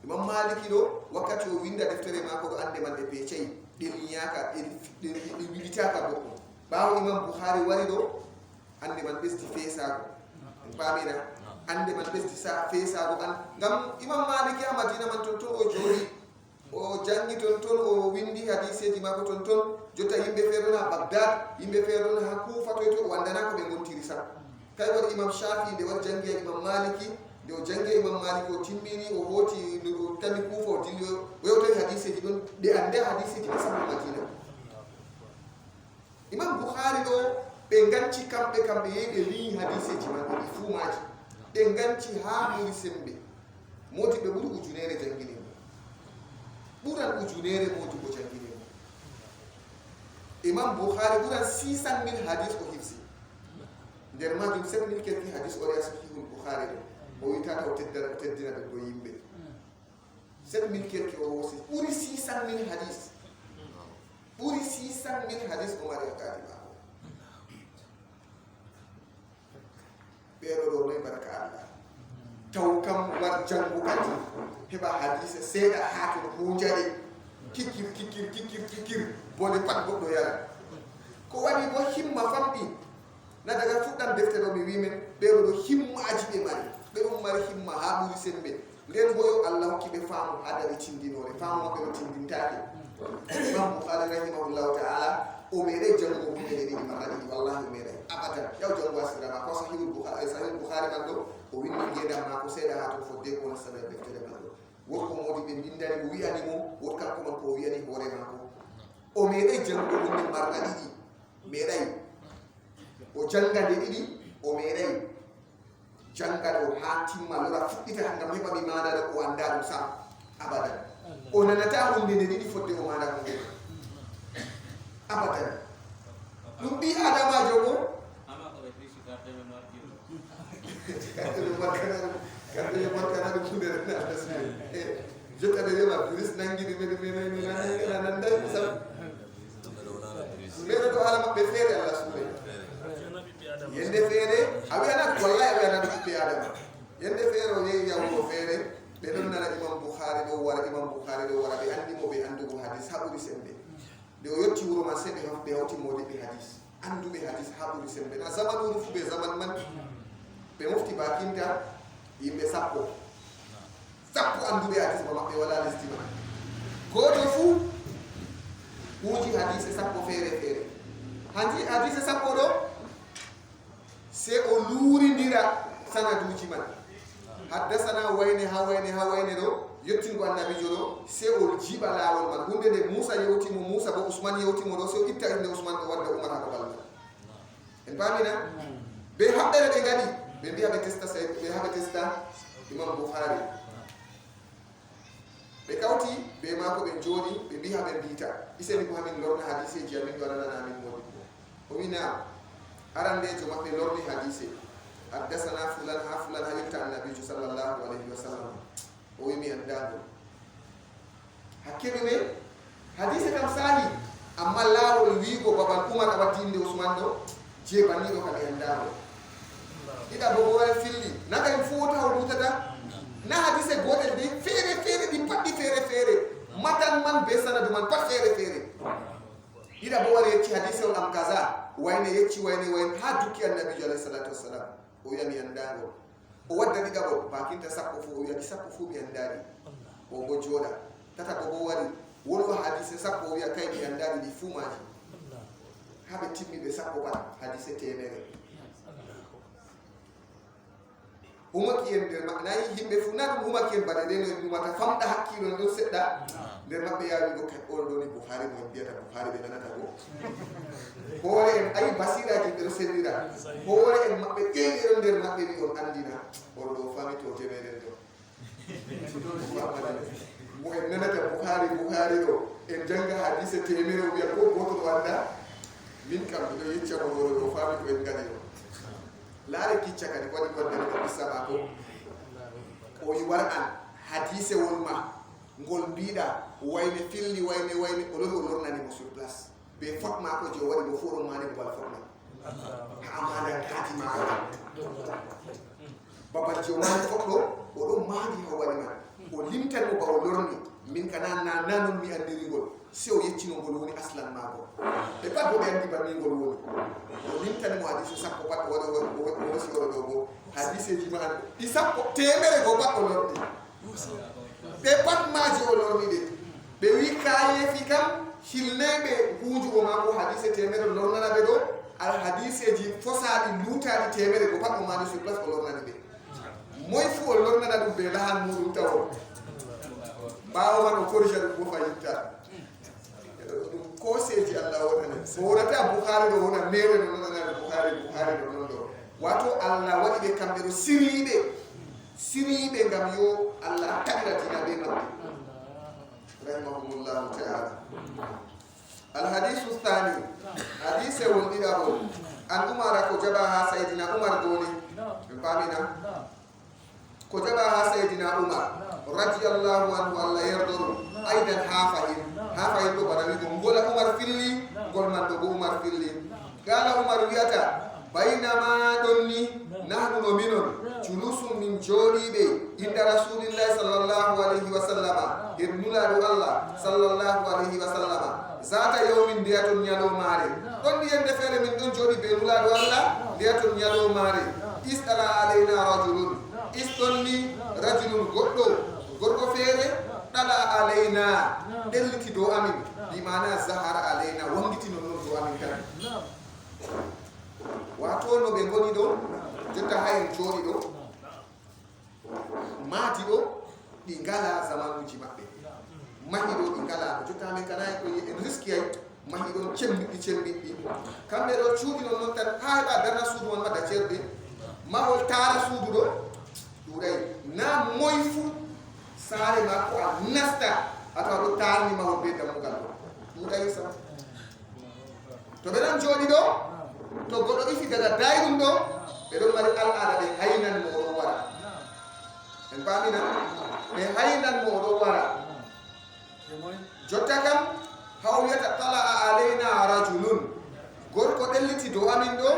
Imam Maliki ɗo wakkati o winda deftere mako ɗo ande man ɗe peecey ɗen ñaaka ɗi wilitaka boɗɗum ɓaawo Imam Bukhari wari ɗo ande man ɓesdi feesago en pamina ande man ɓesdi feesago an ngam Imam Maliki ha Madina man ton o jooɗi o jangi ton o windi hadiseji mako ton jotta yimɓe feere ha Bagdad yimɓe feere ha Kufa to o wandana ko ɓe gontiri sam kay waɗi Imam Shafi nde waɗi jangi Imam Maliki nde o jangi Imam Maliki o timmini o hooti o tami Kufa o dilli o yewtoy hadiseji ɗon ɗe ande hadiseji ɗe sama Madina Imam Bukhari ɗo ɓe ganci kamɓe yehi ɓe li hadiseji man ɗi fuu maji ɓe ganci ha ɓuri sembe modi ɓe ɓuri ujunere jangini ɓuran ujunere modi ko jangini Imam Bukhari ɓuran 600,000 hadis o hifsi nder majum 7,000 kelki hadis o reya sahihul Bukhari ɗo o witata o teddina ɓe ɗo yimɓe 7,000 kelki o wosi ɓuri 600,000 hadis ɓuri 600,000 hadis o mari hakati mako ɓeɗo ɗo noy barka Allah taw kam war jangu kadi heɓa hadise seeɗa ha to hunjaɗe kikkir bone pat goɗɗo yara ko waɗi bo himma famɗi na daga fuɗɗam defte ɗo mi wimen ɓeɗo ɗo himmaji ɓe mari ɓeɗon mari himma ha ɓuri sembe nden bo yo Allah hokki ɓe faamu ha dari tindinore faamu maɓɓe no tindintake Imam Bukhari rahimahullahu ta'ala o meɗe jango hunde ɗiɗi mara ɗiɗi wallahi o meɗe abadan yaw jango asirama ko sahihul Bukhari man ɗo o windi ngeɗam mako seeɗa ha to fodde ko nasana deftere man ɗo wonko modi ɓe bindani o wiyani mo won kanko man ko o wiyani hoore mako o meɗe jango hunde marɗa ɗiɗi meɗay o jangade ɗiɗi o meɗay jangade o ha timma lora fuɗɗita ngam heɓa mi manade o anda ɗum sam abadan o nanata hunde nde ɗiɗi fodde o manda hunde abadan ɗum ɓi adamajo mo kamɓe markana ɗum hunde jottade rema virus nanguiɗi mena nanday sam mbeɗo ɗo haala maɓɓe feere Allah suuɓe yende feere a wiyanat wallahi a wiyanat ɓiɓɓe adama yende feere o yehi yawgo feere ɓe ɗon nana Imam Bukhari ɗo wara ɓe andi mo ɓe andugo hadis ha ɓuri sembe de o yotti wuro man sebe hof be hawti modi be hadis andu be hadis haɓuri sembe na zamanu fu be zaman man be mofti bakinta yimɓe sappo andu be hadis ba maɓɓe wala lestima goto fu uji hadise sappo feere hanji hadise sappo ɗo se o luurindira sanaduji man haddasana wayne ha wayne ɗo yettingo annabijo ɗo se o jiiɓa laawol man hunde nde Moussa yewtimo Moussa bo Ousmane yewtimo ɗo se o itta inde Ousmane o wadda Oumar hako balla en paamina ɓe haɓɓere ɓe gaɗi ɓe mbiya ɓe testa Imam Bukhari ɓe kawti ɓe maako ɓe jooɗi ɓe mbiha ɓe mbita iseni ko hamin lorna hadiseji amin ɗo ananana amin modi o wi na arandejo maɓɓe lorni hadise haddasana fulan ha yetta annabijo sallllahu alayhi wa sallam o wi mi andago hakkille ɓe hadise kam sahi amma laawol wiigo babal Umar a waddinde Ousmane ɗo je banniɗo kadi andago ɗiɗa bo wara filli naga en fo wota o lutata na hadise gotel de feere ɗi paɗɗi feere matan man be sanadu man pat feere ɗiɗa bo wara yecci hadise on am kaza wayne yecci wayne ha dukki annabijo alayhi salatu wassalam o wiyami andago o wadda ɗiɗaɓo bakinta sappo fo o wiyaki sappo fo mi andari o bo jooɗa tataɓo bo wari wolwa hadise sappo o wiya kay mi andari ɗi fuu maji ha ɓe timmiɓe sappo pat hadise temere umaki en nder maɓɓe nayi yimɓe fuu na ɗum umaki en baɗe ɗeno en ɗumata famɗa hakkilo en ɗon seɗɗa nder maɓɓe yawigo kay on ɗoni Bukhari mo en mbiyata Bukhari ɓe nanata bo hoore en ayi basiraji ɓe ɗo sellira hoore en maɓɓe ƴeyɓe ɗon nder maɓɓe wi on andina on ɗo fami to jemeren ɗo mo en nanata Bukhari ɗo en janga hadise temere o wiya ko goto ɗo anda min kam ɓeɗo yeccamo hoore ɗo fami ko en gadi ɗo laare kicca kadi ko waɗi goddani ko ɓissa maako o wi war an hadise wol ma ngol mbiɗa wayne filli wayne o lori o lornanimo sur place ɓe fot maako je o waɗi mo fof on mani mo bal fotma ha amada kaati maako babal je o mani foɗɗo oɗon maadi ha waɗi man o limtan mo ba o lorni min kana na nanon mi andiri ngol se o yeccino ngol woni aslan maako ɓe pat bo ɓe andi banni ngol woni o limtani mo hadise sappo pat o wosi oɗo ɗo bo hadiseji ma an ɗi sappo temere go pat o lorni ɓe pat maji o lorni ɗe ɓe wi kayefi kam hilneɓe huujugo ma ko hadise temere lornana ɓe ɗo al hadiseji fosaɗi lutaɗi temere go pat o mani sur place o lornani ɓe moy fu o lornana ɗum ɓe lahan muɗum tawo ɓawo man o corrige ɗum bo fayitta ɗum koseji Allah wonane o wonata Bukhari ɗo wona mere no nonanade Bukhari ɗo non ɗo wato Allah waɗi ɓe kamɓe ɗo siriɓe ngam yo Allah taɓiratina ɓe maɓɓe rahimahumullahu taala alhadisu thani hadise wonɗiɗaɓo an Umara ko jaɓa ha Saydina Umar doni ɓe pamina ko jaɓa ha Saydina Umar radiyallahu anhu Allah yerdorum aidan ha fahin ɗo bana wigo ngola Umar filli ngol man ɗo bo Umar filli gala Umar wiyata baynama ɗonni nahnu no minon julusum min jooɗiɓe inda rasulillahi sallllahu alayhi wa sallama her nulaɗo Allah sallllahu alayhi wa sallama zata yawmin ndeya ton ñalowmaare ɗon ndiyande feere min ɗon jooɗi be nulaɗo Allah ndeya ton ñalowmaare isɗala alayna rajulun isɗonni rajulun gorko feere ɗala alayna ɗelliti dow amin bimana zahara alayna wangitino noon dow amin tan wato no ɓe ngoni ɗo jotta ha en jooɗi ɗo maadi ɗo ɗi ngala zamanuji maɓɓe mahi ɗo ɗi ngala jotta amin kana en riski ay mahi ɗon cembiɗɗi kamɓe ɗo cuuɗi non noon tan ha heɓa darna suudu on wadda ceerɗe mahol taara suudu ɗo ɗuuɗay na moy fu saare makko a nasta a tawa ɗo taarni mahol be dammugal ɗo ɗuuɗay sam to ɓe ɗon jooɗi ɗo to goɗɗo ifi daga dayɗum ɗo ɓe ɗon mari al'ada ɓe haynan mo oɗon wara en pamina ɓe haynan mo oɗon wara jotta kam haw wiyata tala a alayna rajulun gorko ɗelliti dow amin ɗo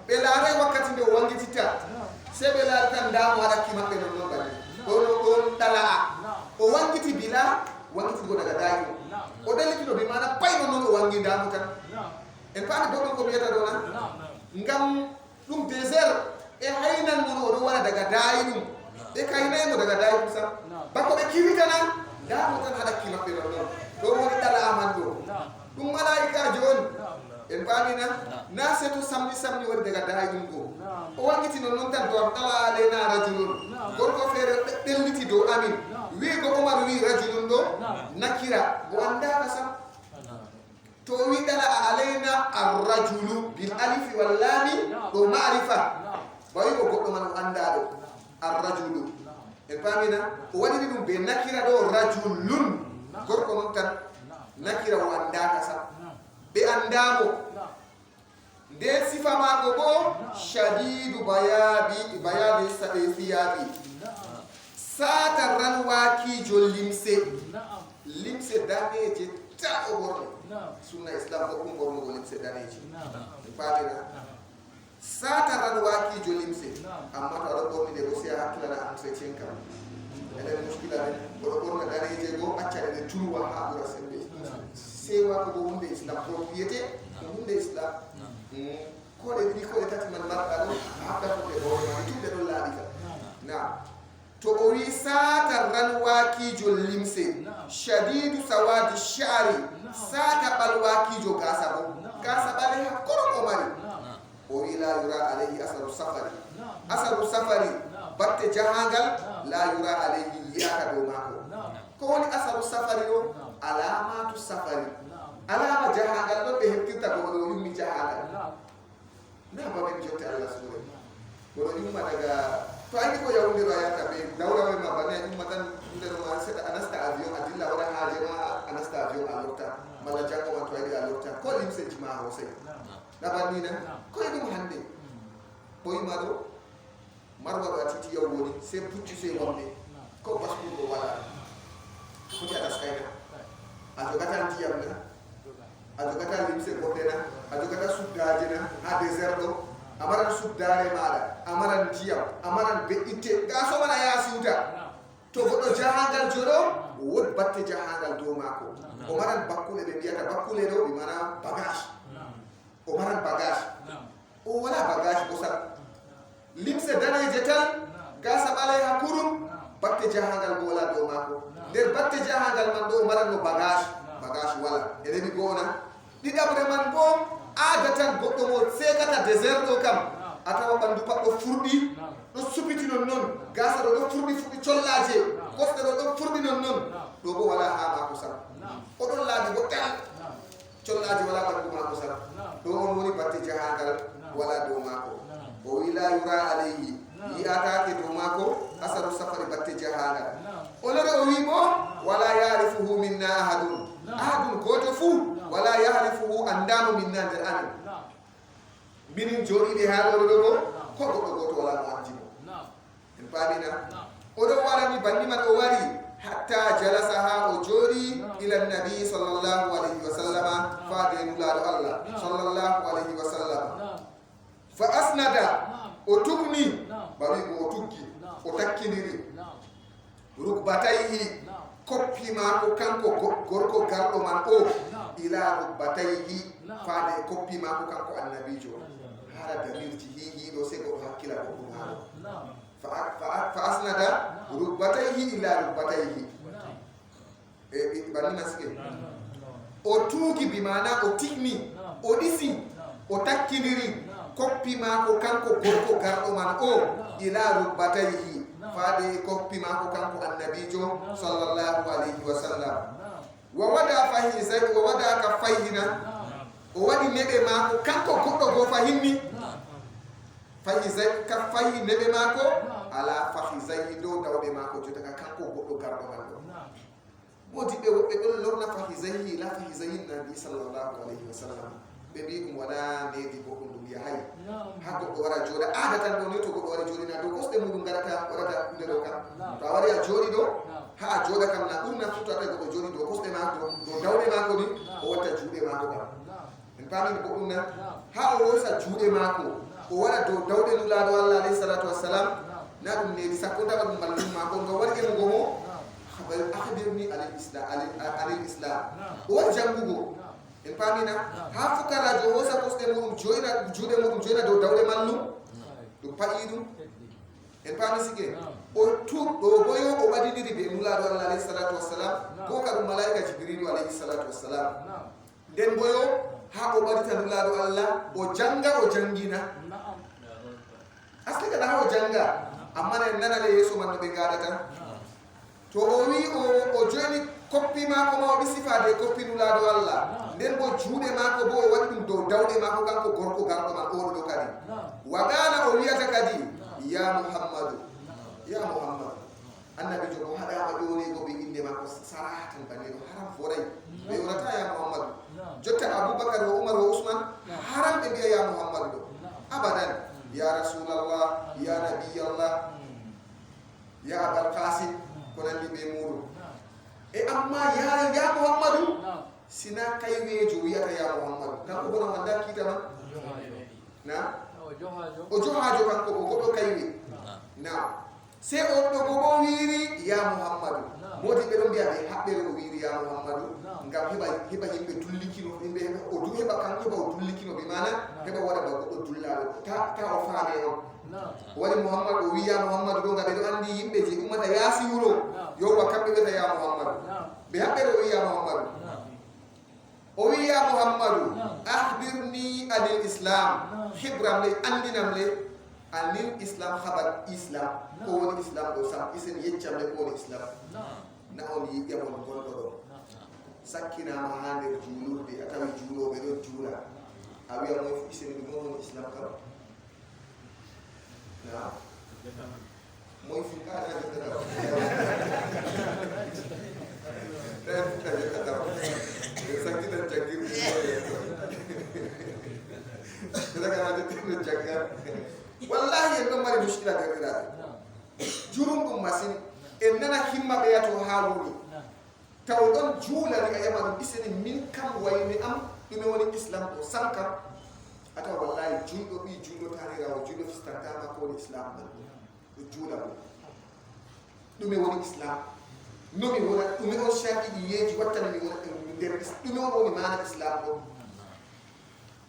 ɓe laaray wakkati nde o wangititta se ɓe laari tan ndamo waɗakki maɓɓe non noon ɓaɗi ɗon ɗala a o wangiti bila wangitigo daga dayɗum o ɗellitino ɓe mana payno noon o wangi ndamu tan en paami goɗɗum ko wiyata ɗo na ngam ɗum désert e haynan mon oɗo wara daga daayi ɗum e kaynaymo daga daayi ɗum sam bako ɓe kiwitana ndamo tan haɗakki maɓɓe non noon ɗo woni ɗala aman ɗo ɗum malaikajo on en paamina na seto samni woni daga daayi ɗum ɗo o wangiti non noon tan do am ɗala aleyna rajulun gorko feere ɗelliti dow amin wiigo Omar wi rajulun ɗo nakira bo andaka sam to wi ɗala aleyna arrajulu bil alifi wallami ɗo marifa bawi ko goɗɗo man o andaɗo arrajulu en paamina o waɗini ɗum be nakira ɗo rajulun gorko noon tan nakira o andaka sam ɓe andamo nde sifa mako bo shadidu bayabi siyabi sata ranwakijo limse daneje ta o ɓorne sunna islam ko ɗum ɓornugo limse daneje en paamina sata ranwakijo limse amma to aɗa ɓorni de bo si a hakkilana entretien kam enen muskila men oɗo ɓorna daneje go accaɗe ɗe turwa ha ɓura sembe sewa ko bo hunde islam propriété ko hunde islam koɗe ɗiɗi koɗe tati man marɗa ɗo haɓɗa fuɗe ɓorema tuɗe ɗon laaɓi ka na to o wi sata ranwakijo limse shadidu sawadi sha'ri sata ɓalwakijo gasa bo gasa ɓaleha koron o mari o wi la yura alayhi asaru safari batte jahangal la yura alayhi yiyaka dow mako ko woni asaru safari o alamatu safari alama jahangal ɗon ɓe heftirta ko oɗo yummi jahangal na bamen jotte Allah suure oɗo yumma daga to andi ko yawndiro a yarta ɓe dawrawe ma bane a yumma tan nderoma seɗa a nasta avion a dilla waɗa haaje ma a nasta avion a lofta malla jango ma to ayiɗi a lofta ko limseji ma hosay ɗabannina koye ɗum hannde ɓoyima ɗo marwaɗo a titi yaw woni se puccu se wonde ko baskuɗo wala foti a taskayna a jogata ndiyam na a jogata limse goɗɗe na a jogata suddaje na ha désert ɗo amaran suddare maɗa amaran ndiyam amaran be'itte ga somana ya siwta to goɗɗo jahangal joɗo wod batte jahangal dow mako o maran bakkule ɓe mbiyata bakkule ɗo ɓe mana bagage o maran bagage o wala bagage bo sat limse daneje tan gasa ɓaleha kurum batte jahangal bo wala dow mako nder batte jahangal man ɗo o maranno bagage wala eɗeni goona ɗiɗaɓre man bo aada tan goɗɗo mo sekata désert ɗo kam a tawa ɓanndu pat ɗo furɗi ɗo supiti non noon gasa ɗo furɗi fuɗɗi collaje kosɗe ɗo furɗi non noon ɗo bo wala ha mako sam oɗon laaɓi bo tal collaje wala ɓanndu mako sam ɗo on woni batte jahangal wala dow mako o wi la yura alayhi yiyatake dow mako asaru safari batte jahangal olore o wi bo wala yarifuhu minna ahadun goto fuu wala yahrifuhu andamo minna nder amin minin joɗiɗe ha ɗo ɗo ko goɗɗo goto wala mo anjimo en paamina oɗo warani banni man o wari hatta jalasa ha o jooɗi ila nabi sallllahu alayhi wa sallama faade nulaɗo Allah sallllahu alayhi wa sallam fa asnada o tugni barigo o tuggi o takkidiri rukbatayhi koppi mako kanko gorko garɗo man o ila rukbatayhi faade koppi mako kanko annabijo haala damirji hihiɗo se goɗo hakkila ko ɗum haala fa asnada rukbatayhi ila rukbatayhi e banni masike o tuugi bi mana o tigni o ɗisi o takkidiri koppi mako kanko gorko garɗo man o ila rukbatayhi faade koppi mako kanko annabijo sallllahu alayhi wa sallam wa wada ka fayhina o waɗi neɓe mako kanko goɗɗo go fahinni ka fayi neɓe mako ala fahizayhi dow dawɗe mako jotaka kanko goɗɗo garɗo man ɗo modiɓɓe woɓɓe ɗon lorna fahizayhi la fahizayi nabi sallllahu alayhi wa sallam ɓe mbi ɗum wala nedi goɗɗum ɗum yahay ha goɗɗo wara jooɗa aada tan ɗo ni to goɗɗo wari jooɗina dow kosɗe muɗum waɗata hunde ɗo kam to a wari a jooɗi ɗo ha a jooɗa kam na ɓurna fu to a tawi goɗɗo jooɗi dow kosɗe mako dow dawɗe mako ni o watta juuɗe mako kam en paamini ko ɗum nan ha o wosa juuɗe mako o waɗa dow dawɗe nulaɗo Allah alayhi salatu wassalam na ɗum nedi sakko dawa ɗum mallum mako ngo wari emugo mo akhbirni anil islam o jangugo en pamina ha fukara jo hosa kosde mum joina juude mum joina do dawde mallum do paidum en pami sike o tuddo boyo o badidiri be nulaado Allah alayhi salatu wassalam ko ka malaika jibril alayhi salatu wassalam den boyo ha o badita nulaado Allah o janga o jangina asli kada ha o janga amma ne nanale yeso man be gadata to o wi o joni koppi ma ko ma bisifade koppi nulaado Allah den bo juude ma ko bo wadi dum do dawde ma ko kanko gorko gardo ma ko do kadi wagana o wiyata kadi ya muhammad annabi jogo hada ma doni go be inde ma ko saratan bane do haram foray be wonata ya muhammad jotta abubakar wa umar wa usman haram be biya ya muhammad do abadan ya rasulullah ya nabiyallah ya abul qasim konandi be muru amma ya muhammadu sina kaywejo wiyata ya muhammadu kanko bono manda kitama na o johajo kanko ko godo kaywe na se o do go wiri ya muhammadu modi be don biya be habbe o wiri ya muhammadu ngam heba himbe tullikino himbe o du heba kanko ba o tullikino bi mana heba wada ba godo dullalo ta o faame on wali muhammad o wiya muhammad do ngabe do andi yimbe je ummata yasi wuro yo wa kambe be ya muhammad be habbe o wiya muhammad o wiya muhammad akhbirni anil islam khibram le andinam le anil islam khabar islam ko woni islam do sam isen yeccam le ko woni islam na on yi yamon gondo do sakkina ma hande julurde atawi julo be do jula awiya mo isen mo woni islam khabar na moy fi ka na jota daw ta jota daw sakki da jagir kada kana jota jagir wallahi en do mari mushkila garira jurum dum masin en nana himma be yato hawuni taw don jula ni ayama dum iseni min kam wayni am dum woni islam do sanka ata wallahi jundo bi jundo tanira o jundo fistanta ma ko islam do jula dum woni islam no mi wona dum o shaki di yeji wattana mi wona der dum woni mana islam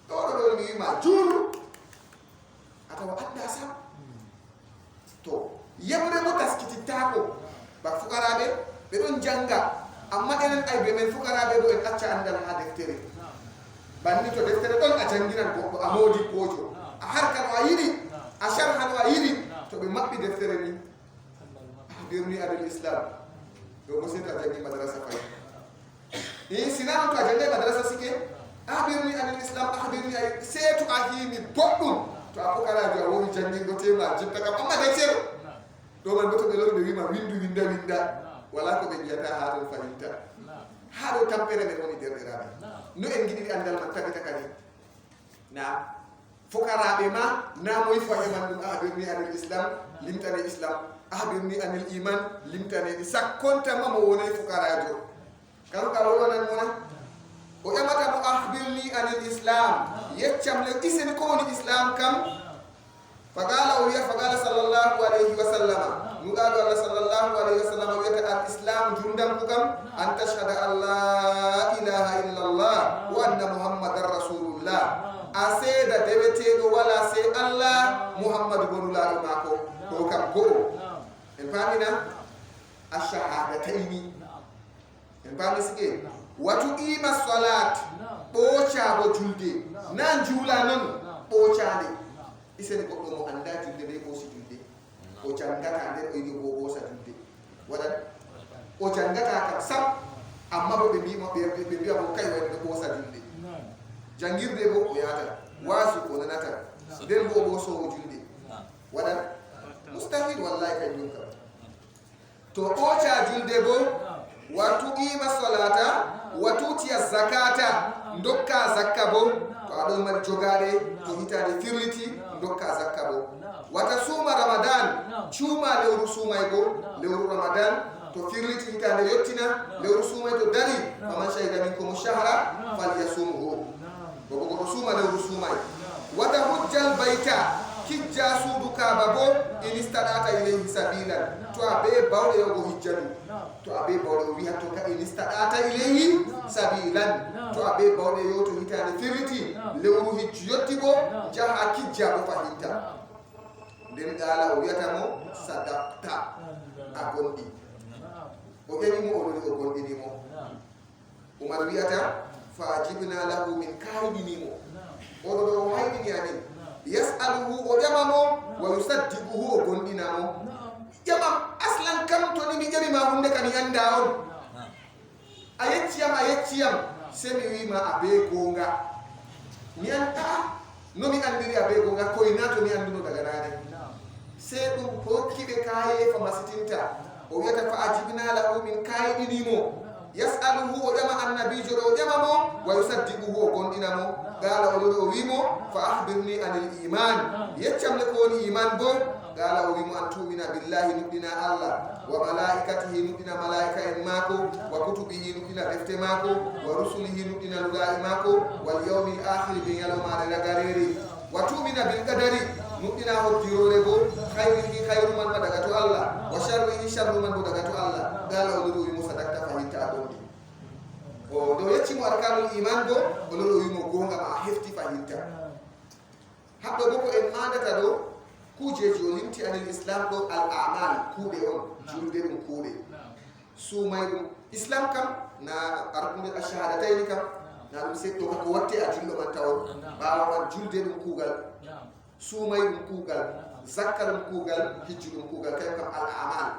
do mi ma julu ata wa adda sa to yemre mo taskiti tako ba fukarabe be don janga amma enen ay be men fukarabe do en acca andal ha deftere bandi to deftere don a janginan ko amodi kojo a harkan wa yidi a sharhan wa yidi to be mabbi deftere ni birni adul islam do mo sita jangi madrasa fay e sinan to jangi madrasa sike birni adul islam birni ay setu ahimi boddum to afukara jo woni jangi do tema jitta kam amma deftere do man boto be lo be wima winda wala ko be jiyata haadol fayinta haado tampere be woni derdiraabe no en gidi andal man tabita kadi na fukaraabe ma na moy fo e man dum ahbirni anil islam limtane islam ahbirni anil iman limtane di sakkonta mamo wonay fukaraajo kanu ka wona mona o yamata mo ahbirni anil islam yeccam le isen ko woni islam kam faqala sallallahu alaihi wasallam nugado Allah sallallahu alaihi wasallam wiyata al islam jundam kukam an tashhada an la ilaha illallah wa anna muhammadar rasulullah aseda dewete do wala se Allah muhammad bonula mako do kam go en famina ash-shahadataini en fami sike watu ima salat bocha bo julde nan jula non bocha de isene ko do mo anda julde be ko si julde o jangata nder o yiɗi o wosa julde waɗat o jangata kam sam amma bo ɓe mbima ɓe mbiya mo kay wayde ɓe wosa julde jangirde bo o yata wasu o nanata nden bo o wosowo julde waɗat mustahil wallahi kañum kam to ɓoca julde bo wa tuqima salata wa tutiya zakata dokka zakka bo to aɗon mari jogaɗe to hitande firliti dokka zakka bo wata suma ramadan cuma lewru sumay go lewru ramadan to firliti hitande yottina lewru sumay to dari faman shahida minkum shahra falyasumhu gogo suma lewru sumay wata hujjal baita hijja suudu kaaba bo in istaɗata ilayhi sabilan to a be bawɗe yogo hijjadu to a be bawɗe o wiya to ka in istaɗata ilayhi sabilan to a be bawɗe yo to hitande firiti lewru hijju yotti bo jaha kijja bo fahinta nden ɗala o wiyata mo sadakta a gonɗi o ƴanimo o gonɗinimo Umar wiyata fa jibna lahu min kaydinimo oɗo ɗo o hayɗini amin yasaluhu o ƴamamo wa yusaddiquhu o gonɗinamo ƴamam aslan kam to ni mi ƴamima hunde kam mi anda on a yecciyam se mi wima a be gonga mi anda no mi andiri a be gonga koyna to mi anduno daga nane se ɗum hokkiɓe kaye fa masitinta o wiyata fa ajibna lahu min kaydinimo yasaluhu o ƴama annabijo ɗo o ƴamamo wa yusaddiquhu o gonɗinamo gala o wimo fa ahbirni anil iman yeccamle ko woni iman bo gala o wimo an tumina billahi nuɗɗina Allah wa malaikatihi nuɗɗina malaika en mako wa kutubihi nuɗɗina defte mako wa rusulihi nuɗɗina luga'i mako wal yawmil akhir be yalomare lagareri wa tumina bil qadari nuɗɗina hoddirore bo khayrihi khayru man ba daga to Allah wa sharrihi sharru man bo daga to Allah gala o wimo sadakta fahinta ɗon o do yeccimo arkanul iman bo o loro wimo gonga ma hefti fahinta haɗɗo bo ko en mandata ɗo kujeji o limti anil islam ɗo al amal kuuɗe on julde ɗum kuuɗe sumay ɗum islam kam na arɗude a shahadatayni kam na ɗum seɗɗo kako watte a julɗo man tawon ɓawa man julde ɗum kuugal sumay ɗum kuugal zakka ɗum kuugal hijju ɗum kuugal kañum kam al amal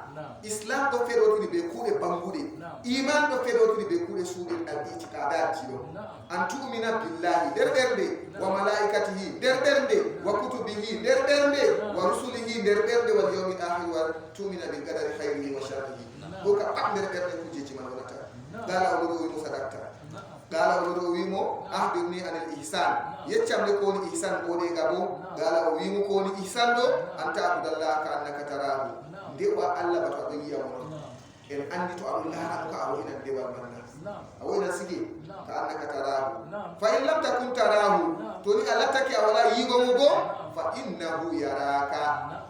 islam ɗo feɗotiri be kuuɗe banguɗe iman ɗo feɗotiri be kuuɗe suuɗe al itiqadati ɗo an tumina billahi nder ɓernde wa malaikatihi nder ɓernde wa kutubihi nder ɓernde wa rusulihi nder ɓernde wal yawmil akhir wa tumina bil qadari khayrihi wa sharrihi ɗo ka pat nder ɓernde kujeji man wonata gala o ɗo wimo sadakta gala o ɗo wimo ahbirni anil ihsan yeccamde ko woni ihsan boɗega bo gala o wimo ko woni ihsan ɗo anta abudallah ka annaka tarahu ndewa Allah bato aɗo yiyamo en andi to aɗo laara ko a woyinan ndewal manna a woyinan sigi ka annaka tarahu fa in lam takun tarahu to ni a lattake a wala yigomo bo fa innahu yaraka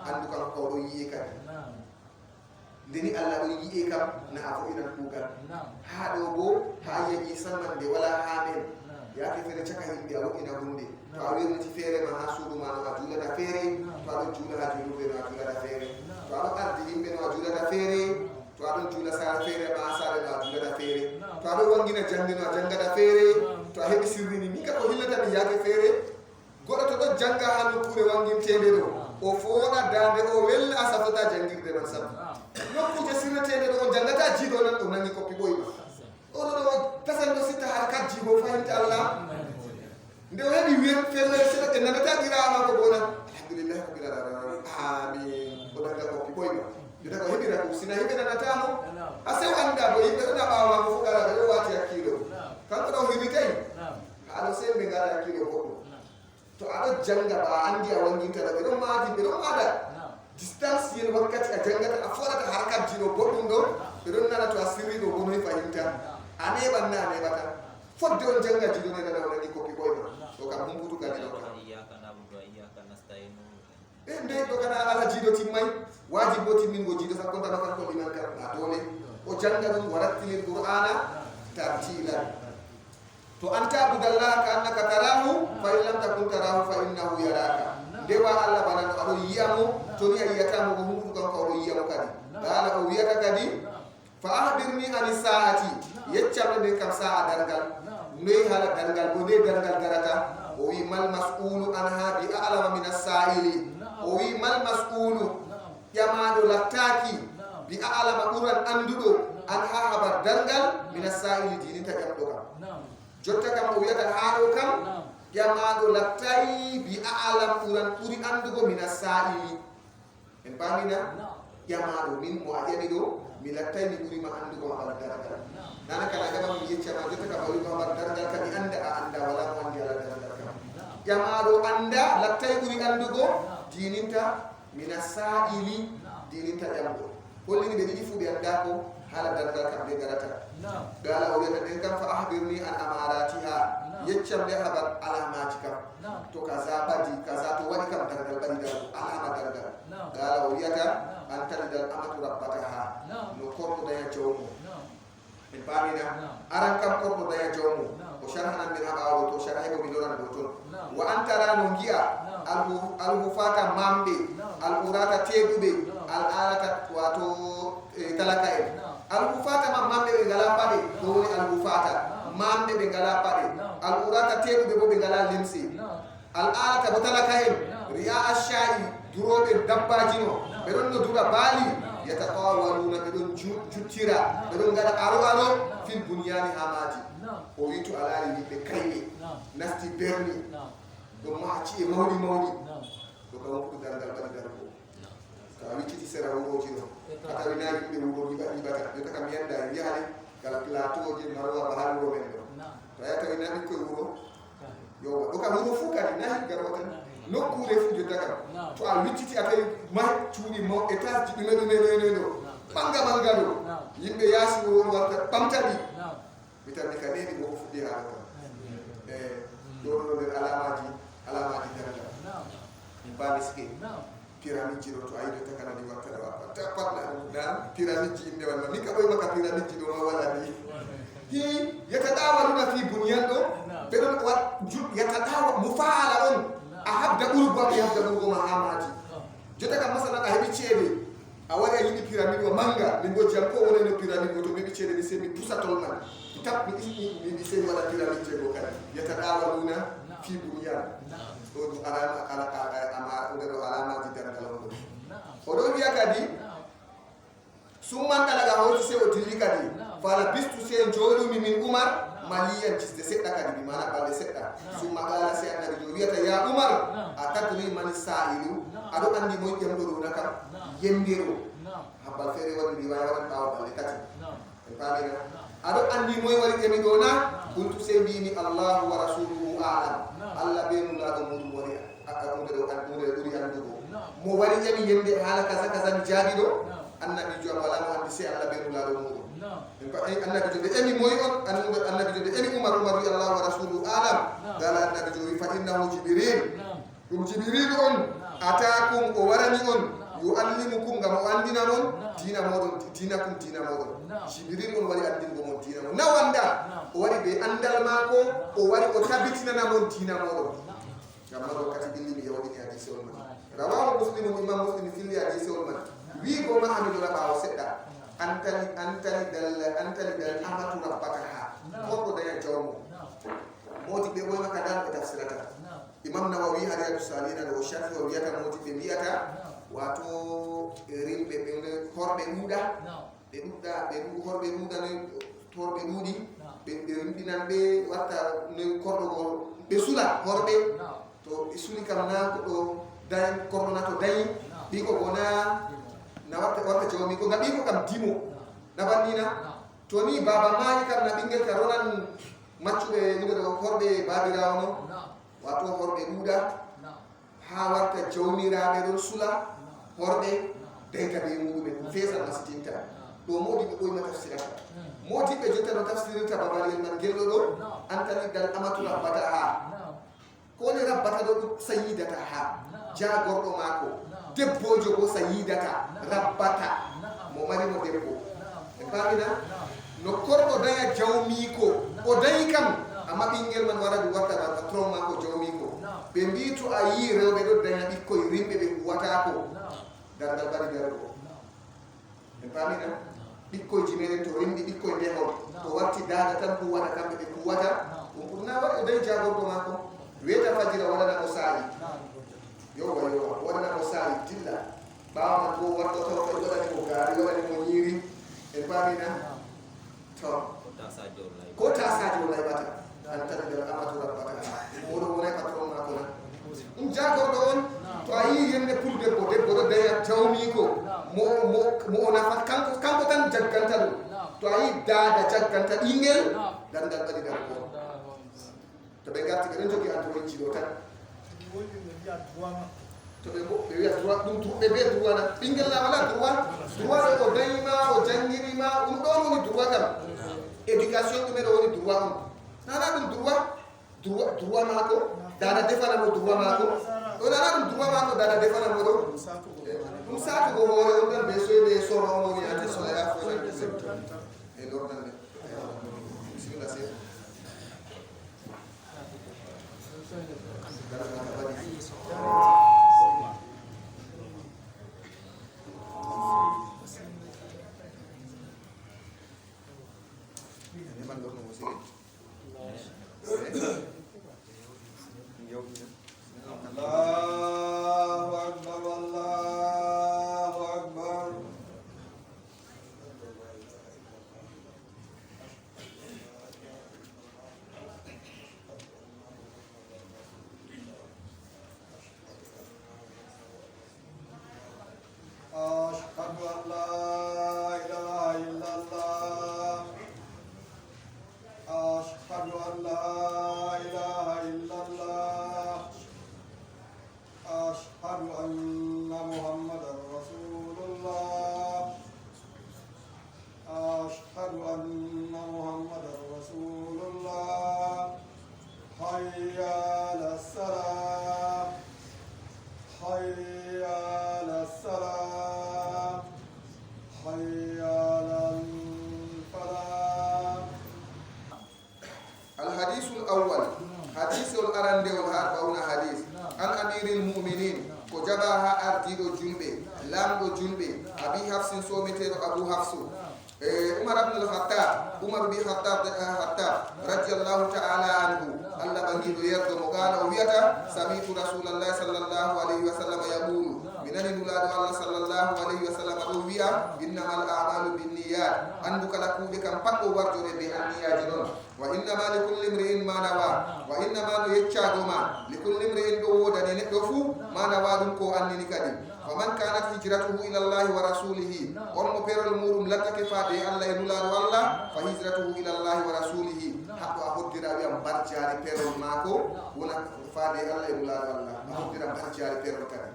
andu kam ko ɗo yiye kadi ndeni Allah ɗo yi'e kam na a woyinan kuugal ha ɗo bo ha yaƴi sammande wala ha men yaake feere caka yimɓe a woɗɗina hunde to a wirniti feere ma ha suudu ma no a juulata feere to aɗon juula ha julurde no a juulata feere to aɗon ardi yimɓe no a juulata feere to aɗon juula sara feere ma ha saare no a juulata feere to aɗon wangina jangde no a jangata feere to a heɓi sirrini min ka ko hillata mi yaake feere goɗɗo to ɗon janga ha nokkure wangintede ɗo o fooɗa dande o wella a safota jangirde man sam nokkuje sirretede ɗo o jangata jiiɗo nan ɗo nangi koppi ɓoyma oɗo ɗo tasan ɗo sitta har kat jiibo fayinte Allah nde o heɓi wiyen fellere seɗa ɓe nanata qira'a mako bona alhamdulillahi rabbil alamin amin o danga koppi ɓoyma jota ko heɓira ɗum sina yimɓe nanatamo a sew anda bo yimɓe ɗona ɓawa mako fo gara ɓeɗo wati hakkilo kanko ɗo hiritayi haɗo sembe gara hakkilo goɗɗo to aɗo janga ɓa andi a wangintata ɓeɗon maati ɓeɗon maɗa distance yen wakkati a jangata a foɗata harkat jiɗo boɗɗum ɗo ɓeɗon nana to a sirri ɗo bonoy fayinta a neɓan na a neɓata fodde on janga jiɗo ne nana o nani koppi ɓoyma ɗo kam humbutu kadi ɗo kam e nde ɗo kana ala jiɗo timmay wajib bo timmingo jiɗo sakko tano kanko ɗiman kam na dole o janga ɗum warattilil qur'ana tartilan to anta abudallah ka annaka tarahu fa in lam takun tarahu fa innahu yaraka ndewa Allah bana no aɗo yiyamo to ni a yiyatamo ko humbutu kanko oɗo yiyamo kadi gala o wiyata kadi fa ahbirni ani sa'ati yeccamde nden kam sa'a dargal noyi haala dargal bo nde dargal garata o wi mal mas'ulu anha bi a'lama min as-sa'ili o wi mal mas'ulu ƴamaɗo lattaki bi a'lama ɓuran anduɗo an ha habar dargal min as-sa'ili dininta ƴamɗo kam jotta kam o wiyata haɗo kam ƴamaɗo lattayi bi a'lam ɓuri andugo min as-sa'ili en pamina ƴamaɗo min mo a ƴami ɗo mi lattay mi ɓurima andugo habar dargal nana kala ƴama mi yeccama jotta kam a wima habar dargal kam mi anda a anda wala mo andi ala dargal kam ƴamaɗo anda lattay ɓuri andugo dininta min as-sa'ili dininta ƴamɗo hollini ɓe ɗiɗi fu ɓe anda ko haala dargal kam ɓe garata gala o wiyata ɓen kam fa ahbirni an amaratiha yeccam le habar alamaji kam to kaza badi kaza to wani kam dargal badi dar alama dargal qala wiyata an talidal amatu rabbataha no korko daya jawmu en pamina aran kam korko daya jawmu o sharhana min haba to sharhego mi doran do ton wa antara no giya al hufata mambe al urata tedube al alata wato talaka al hufata mambe be gala pade do woni al hufata mambe be gala pade al urata tedube bo be gala limsi al alata talaka riya ashai durobe dabbajino be don no dura bali yatatawaluna be don juttira be don gada aro fil bunyani amati o witu alali be kayni nasti berni do maaci e mawdi do ka wonko dargal badi dargo ka wiciti sera wuro jino kata winaji be wuro ibata do taka mi yanda yahale kala plateau je marwa ba halu men do to ya tawi nani ko wuro yo do ka wuro fu kadi nahi garwatan nokkure fu je taka to a wiciti atay ma cuudi mo etage di meno do banga do yimbe yasi wuro warta pamtadi bitani ka nedi mo fudi hala do der alamaji daraja bamiski pyramid jiro to aydo takana ni wakta wa tapatna dan pyramid ji inde wala mika boy maka pyramid ji do wala ni hi yatadawaluna fi bunyan do bedon wat yatadawa mufaala on ahabda urba yabda urba mahamati jota kam masala a hebi cede a wari a yidi pyramid wa manga lingo jam ko wona no pyramid to bebi cede ni semi pusatol man tap ni semi wala pyramid je go kan yatadawaluna fi bunyan do alama alama di dargal odo biya kadi summan dalaga hoti se o tilli kadi fala bistu se jodu min umar maliyan ciste sedda kadi bi mana balde sedda summa qala se annabi jo wiyata ya umar atadri man sa'ilu ado andi moy jemdo nakam yembiro habal fere wadi riwaya wan taw balde kati en pamina ado andi moy wari jemi do na kuntu se bini allah wa rasuluhu a'lam Allah benu la do muru wari akamunde do kan munde duri andugo mo wari jami yembe hala kaza mi jabi do annabi jo wala mo andi se Allah benu la do muru en ko ay annabi jo de emi moy on annabi jo de emi umar wi Allah wa rasuluhu a'lam dala annabi jo fa innahu jibril on ataakum o warani on yuallimukum ngam o andina non dina modon jibril on wari andingo mon dina mon nawanda o wari be andal mako o wari o tabitina mon dina modon ngam do kati bindi mi yawdi hadisi on man rawahu muslim imam muslim fil hadisi on man wi go ma hamidu la bawo sedda antali dal amatu rabbataha ko da ya jawmo moti be boy maka dal ko tafsirata imam nawawi hadiyatu salina do shafi o wiyata moti be wiyata wato rimbe be horbe muda be horbe muda ne torbe mudi be rimbinan be watta ne kordo be sula horbe to isuli kam na ko do dan kordo na to dai bi ko bona na watta jomi ko ngabi ko kam dimo na bandina to ni baba mali kam na bingel karonan maccube ni do horbe babirawo wato horbe muda ha warta jawmiraɓe ɗon sula horɓe denkaɓe muɗuɓe fesa masitinta ɗo modiɓe ɓoyma tafsirata modiɓe jotta no tafsirta babalel man gelɗo ɗo antani dal amatu rabbata ha kone rabbata ɗo ɗum sayidata ha jagorɗo mako debbojo bo sayidata rabbata mo marimo debbo e pamina no korɗo daya jawmiko o dayi kam amma ɓingel man wara ɗum watta patron mako jawmiko ɓe mbi to a yi rewɓe ɗo daña ɓikkoye rimɓe ɓe huwatako dargal bari dargo en pamina ɓikkoyji meɗen to rimɗi ɓikkoye ndehon to watti dada tan huwata kamɓe ɓe huwata ɗum ɓurna waɗi o dañi jagorɗo mako weta fajira waɗana o saayi yowa waɗana o saayi dilla ɓawa man bo wattoto ɓe waɗani mo gaari waɗani mo ñiiri en pamina to ko tasajo laybata antata nder amatu rabbata moɗo wonay patron mako na ɗum jagorɗo on to a yi yende pour debbo ɗo daya jawmiko mo o nafa kanko tan jagganta ɗum to a yi dada jagganta ɓingel dandal ɓaɗi dargo to ɓe garti ɓeɗon jogi adroji ɗo tan to ɓe wiya droit ɗum ɓe be droit na ɓingel na wala droit ɗo o dayima o jangirima ɗum ɗon woni droit kam éducation ɗumen o woni droit on nana ɗum droit droit mako dana defana mo droit mako o nana ɗum droit mako dana defana mo ɗo ɗum satugo hoore on tan ɓe soyɓe soromo wiyande soya fo e lornande bisimilla seeɗa faman kanat hijratuhu ila Allah wa rasulihi on mo perol muɗum lattake faade Allah e nulaɗo Allah fa hijratuhu ila Allah wa rasulihi haɗo a hoddira wiyam barjari perol maako wona faade Allah e nulaɗo Allah a hoddira barjari perol kadi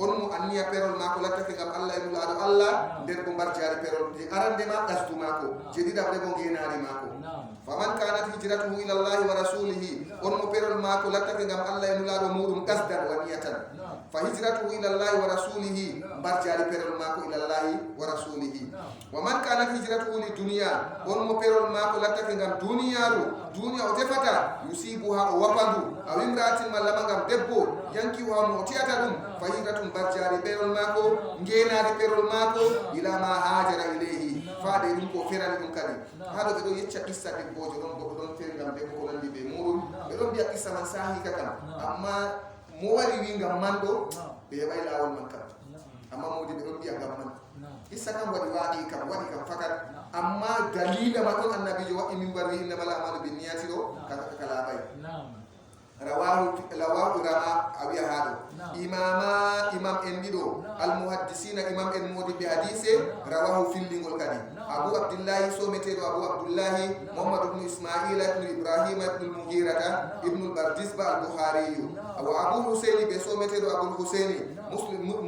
on mo anniya perol maako lattake gam Allah e nulaɗo Allah nder ko barjari perol de arande ma ɗasdu maako je ɗiɗaɓre bo ngenari maako faman kanat hijratuhu ila Allah wa rasulihi on mo perol maako lattake gam Allah e nulaɗo muɗum gasdan waniya tan fa hijratuhu ila Allah wa rasulihi barjari perol mako ila Allah wa rasulihi wa man kana hijratuhu li dunya on mo perol mako lattake ngam duniyaru duniya o tefata yusibuha o wapandu aw imratin mallama ngam debbo yanki wa mo tiyata dum fa hijratun barjari perol mako ngenari perol mako ila ma hajara ilayhi faade dum ko ferani dum kadi hado be do yecca qissa debbojo don goddo don fer ngam debbo ko landi be muɗum be don biya qissa man sahi kakam amma mo wari wi ngam man ɗo ɓe heɓay lawol man kam amma modi ɓe ɗon mbiya ngam man issa kam waɗi waɗi kam fakat amma dalila ma ɗon annabijo waɗi min mbar wi innamal amalu binniyati ɗo ka laaɓay rawahu rama a wiya haɗo imam en ɗiɗo almuhaddisina imam en modi ɓe hadise rawahu fillingol kadi abou abdillahi someteɗo abou abdoullahi mouhamadou ibnu ismaila ibnu ibrahima ibnu lmughirata ibnu bardisba al-bukhariyu wa abou husaini ɓe someteɗo aboul husaini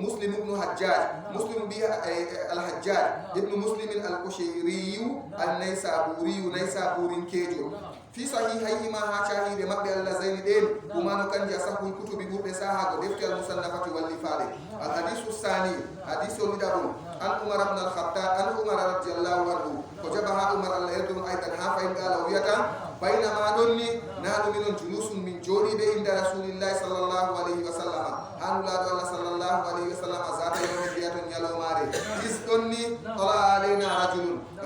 muslim ibnu hajjaj muslim mbi al-hajjaj ibnu muslimin al-kushairiyu al-naysaburiyu naysaburinkejo fi sahihayhima ha cahide mabɓe Allah zayni ɗen umano kanji asahul kutubi ɓurɓe sahago defte al musannafati walli faale al hadisu sani hadis o ɗiɗaɓum an umar ibn al-khattab an umar radiyallahu anhu ko jaba ha umar Allah yerdum aydan ha fayin qala wiyata baynama ɗonni nanu minon julusum min jooɗiɓe inda rasulillahi sallallahu alayhi wa sallam hanulaɗo Allah sallallahu alayhi wa sallam zata yawme biyaton ñalomare is ɗonni tala alayna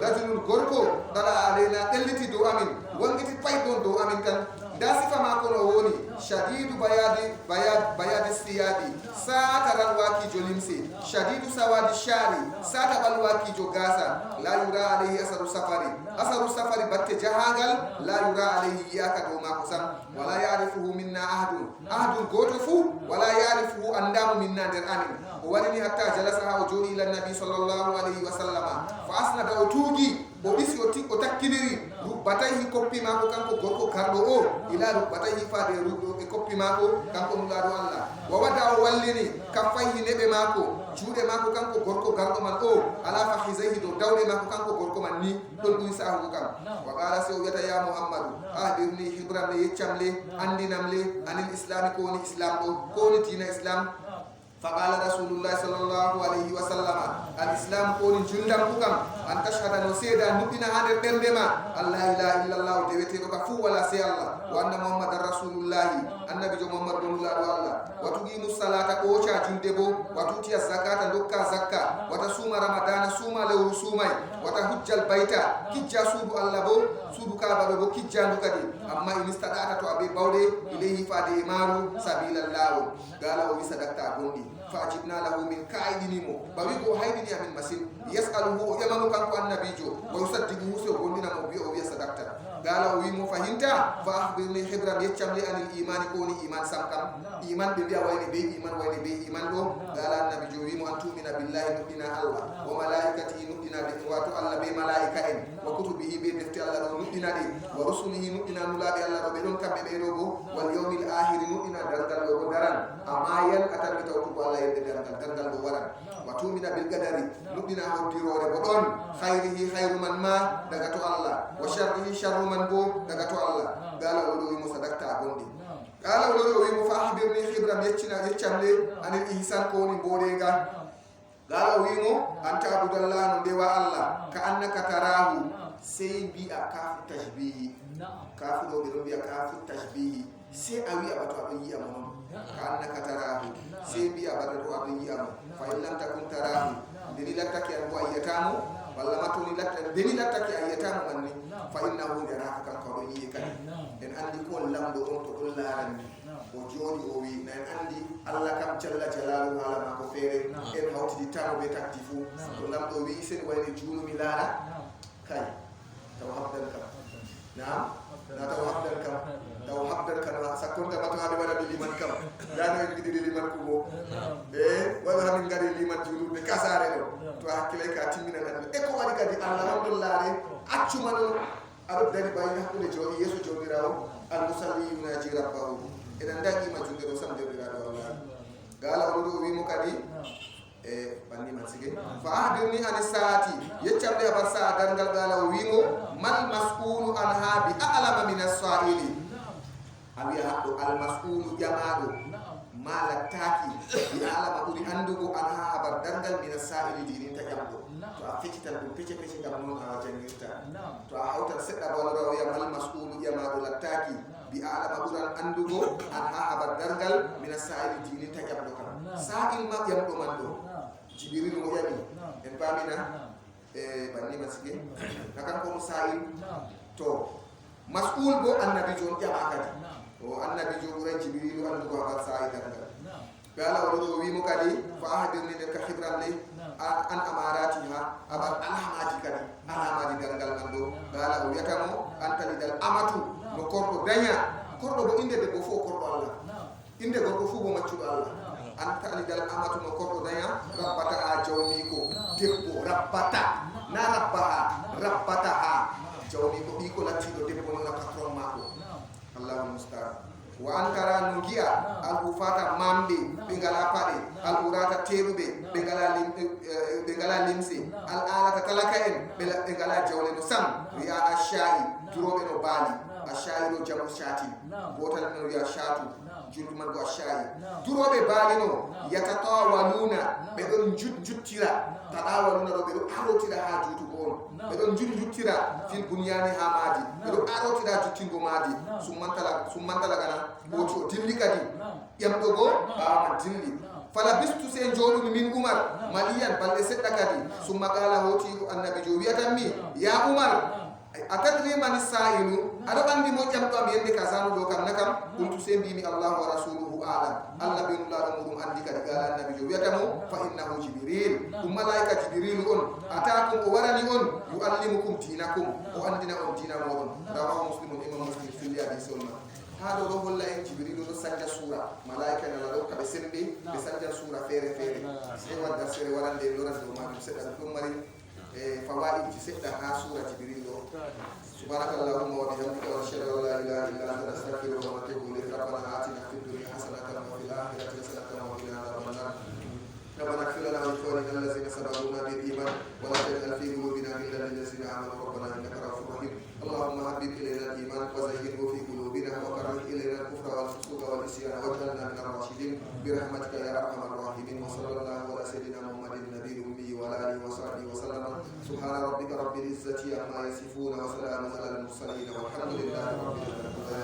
rajulun gorko tala alayna ɗelliti dow amin wongiti pay ɗon dow amin tan da sifa mako no woni shadidu bayadi siyadi sata ralwakijo limse shadidu sawadi shari sata ɓalwakijo gasa la yura alayhi asaru safari batte jahangal la yura alayhi yiyaka dow mako sam wala yarifuhu minna ahadun goto fuu wala yarifuhu andamu minna nder amin o waɗini hatta jalasa ha o jooɗi ila nabi sallllahu alayhi wa sallama fa asnada o tuugi o ɗisi o takkiniri ruɓɓatayhi koppi mako kanko gorko karɗo o ila ruɓɓatayhi faade ruɗɗo e koppi mako kanko nulaɗo Allah wa wada o wallini kaffayhi neɓe mako juuɗe makko kanko gorko garɗo man o ala fahizayhi dow dawɗe makko kanko gorko man ni ɗon ɗum sahugo kam wa qala se o wiyata ya mouhammadou ahbirni hibram le yeccam le andinam le anil islami ko woni islam ɗo ko woni dina islam فقال رسول الله صلى الله عليه وسلم الإسلام كون جندم كم أن تشهد أن سيدا نبينا عن البردما الله إله إلا الله دويتي فو ولا سي الله وأن محمد رسول الله النبي محمد رسول الله وتقيم الصلاة أوشا جندبو وتؤتي الزكاة لوكا زكاة وتصوم رمضان صوم له صومي وتحج البيت كجا سود الله بو سود كعبة بو كجا نكدي أما إن استطعت أبي باولي إليه فادي مارو سبيل الله قال وبصدقت أبوندي فأجبنا له من كايدنيمو بويكو هايدني من مسين يسأله يمنو كانكو النبي جو ويصدقه سيقولنا مبيع ويصدقت قال ويمو فهمتا فأخبرني حبرا يتشم لي عن الإيمان كوني إيمان سمكم إيمان ببيع وين بي إيمان وين بي إيمان له قال النبي جو ويمو أن تؤمن بالله نؤمنا الله وملائكته نؤمنا بإخوات الله بملائكة وكتبه بنفتي الله نؤمنا دي ورسله نؤمنا نلا بالله ربنا كم بيروبو واليوم الآخر نؤمنا دردل ودران أما ين أتى بتوكل الله يدردل ودران وتؤمن بالقدر نؤمنا هوديرور بدون خيره خير من ما دغتو الله وشره شر من بو دغتو الله قال ولو مصدقت أبوندي قال ولو فأخبرني خبرا يتشمل عن الإحسان كوني بوريغا قال ويمو أن تعبد الله ندوا الله كأنك تراه سيبي أكاف تشبيه كاف دو بيربي أكاف تشبيه سي أوي أبتو أبي أمون كأنك تراه سيبي أبتو أبي أمون فإن لم تكن تراه دليلتك أبو أيتامو ولا ما تقول لك دليلتك أيتامو مني فإنه يراك كقرني كذا إن عندي كل لم دون تقول لا رني وجوني أوي إن عندي الله كم جل جلاله على ما كفر إن هو تديتامو بتكتفو ولم أوي سن وين جونو ملانا كاي توهب دلك نعم لا توهب دلك توهب دلك أنا سكون تبى توهب ولا بليمان كم جانا يجي بليمان كومو ولا هم ينقدر بليمان جونو بكساره توهكلك أتيمنا نبي إكو وادي كذي الحمد لله أتشمانو أرد dari bayi aku le jodi Yesu jodi rawo al-musalli yunaji rabbahu idan dagi ma junde rosam jodi rawo Allah gala wulu wi mo kadi banni masige fa ahdirni an saati yeccamde abar sa dangal gala wi mo mal mas'ulu anha bi a'lama min as-sa'ili abi hado al-mas'ulu jama'u mala taki bi a'lama uri andugo anha abar dangal min as-sa'ili dinin ta jamdo to a fecital ɗum pece gam noon a jangirta to a hawtan seɗɗa walla o wiya mal mas'ulu ƴamaɗo lattaki bi alama ɓuran andugo an ha habar dargal mina sa'ili dininta ƴamɗo kam sa'il ma ƴamɗo man ɗo jibril mo ƴami en pamina banni masike nakan komo sa'il to mas'ul bo annabijo on ƴama kadi o annabijo ɓuran jibrilu andugo habar sa'il dargal gala oɗo wimo kadi fa ahdirni nden ka hibran le an amaratiha abar alamaji kadi alamaji dargal man ɗo gala o wiyatamo antalidal amatu no korɗo daña korɗo bo inde debbo fof korɗo Allah inde gorko fof bo maccuɗo Allah antalidal amatu no korɗo daña rabbata ha jawmi ko debbo rabbata na rabbaha rabbata ha jawmi ko ɓi ko lattiɗo debbo nona patron mako Allahu musta'an wa ankara no giya al-ufata mambe ɓe ngala paɗe al-urata teruɓe ɓe ngala limse al-alata talaka en ɓe ngala jawle no sam wiya ashai duroɓe no baali ashai ɗo jamu shati gotal men wiya shatu juldu man go ashai duroɓe baali no yatatawaluna ɓe ɗon juttira taɗawaluna ɗo ɓe ɗo arotira ha jutugo on ɓe ɗon juttira fil bunyani ha maadi ɓe ɗo arotira juttingo maadi summantala gana ɓoti o dilli kadi ƴamɗo go ɓawaman dilli fala bistu se joɗumi min Umar maliyan balɗe seɗɗa kadi summa qala hoti annabi jo wiyatanmi ya Umar atadri man sa'ilu aɗo andi mo ƴamɗo am yende ka sanu ɗo kam nakam qultu se mbimi Allahu wa rasuluhu a'lam Allah be nulaɗo muɗum andi kadi gala annabi jo wiyatamo fa innahu jibril ɗum malaika jibrilu on atakum o warani on yuallimukum dinakum o andina on dina moɗon rawahu muslimun imam muslim filli hadisi on ma ha ɗo ɗo holla en jibrilu ɗo sanja sura malaika nana ɗo kaɓe sembe ɓe sanjan sura feere feere se wadda sere warande lorande o majum seɗɗa ɗum mari fawaidji seɗɗa ha sura jibril ɗo subhanakallahumma wa bihamdika wa ashhadu an la ilaha illa anta astaghfiruka wa atubu ilayk rabbana atina fid dunya hasanatan wa fil akhirati hasanatan wa qina adhaban nar rabbana ighfir lana والعصيان واجعلنا من الراشدين برحمتك يا ارحم الراحمين. وصلى الله على سيدنا محمد النبي الامي وعلى اله وصحبه وسلم. سبحان ربك رب العزه عما يصفون وسلام على المرسلين والحمد لله رب العالمين.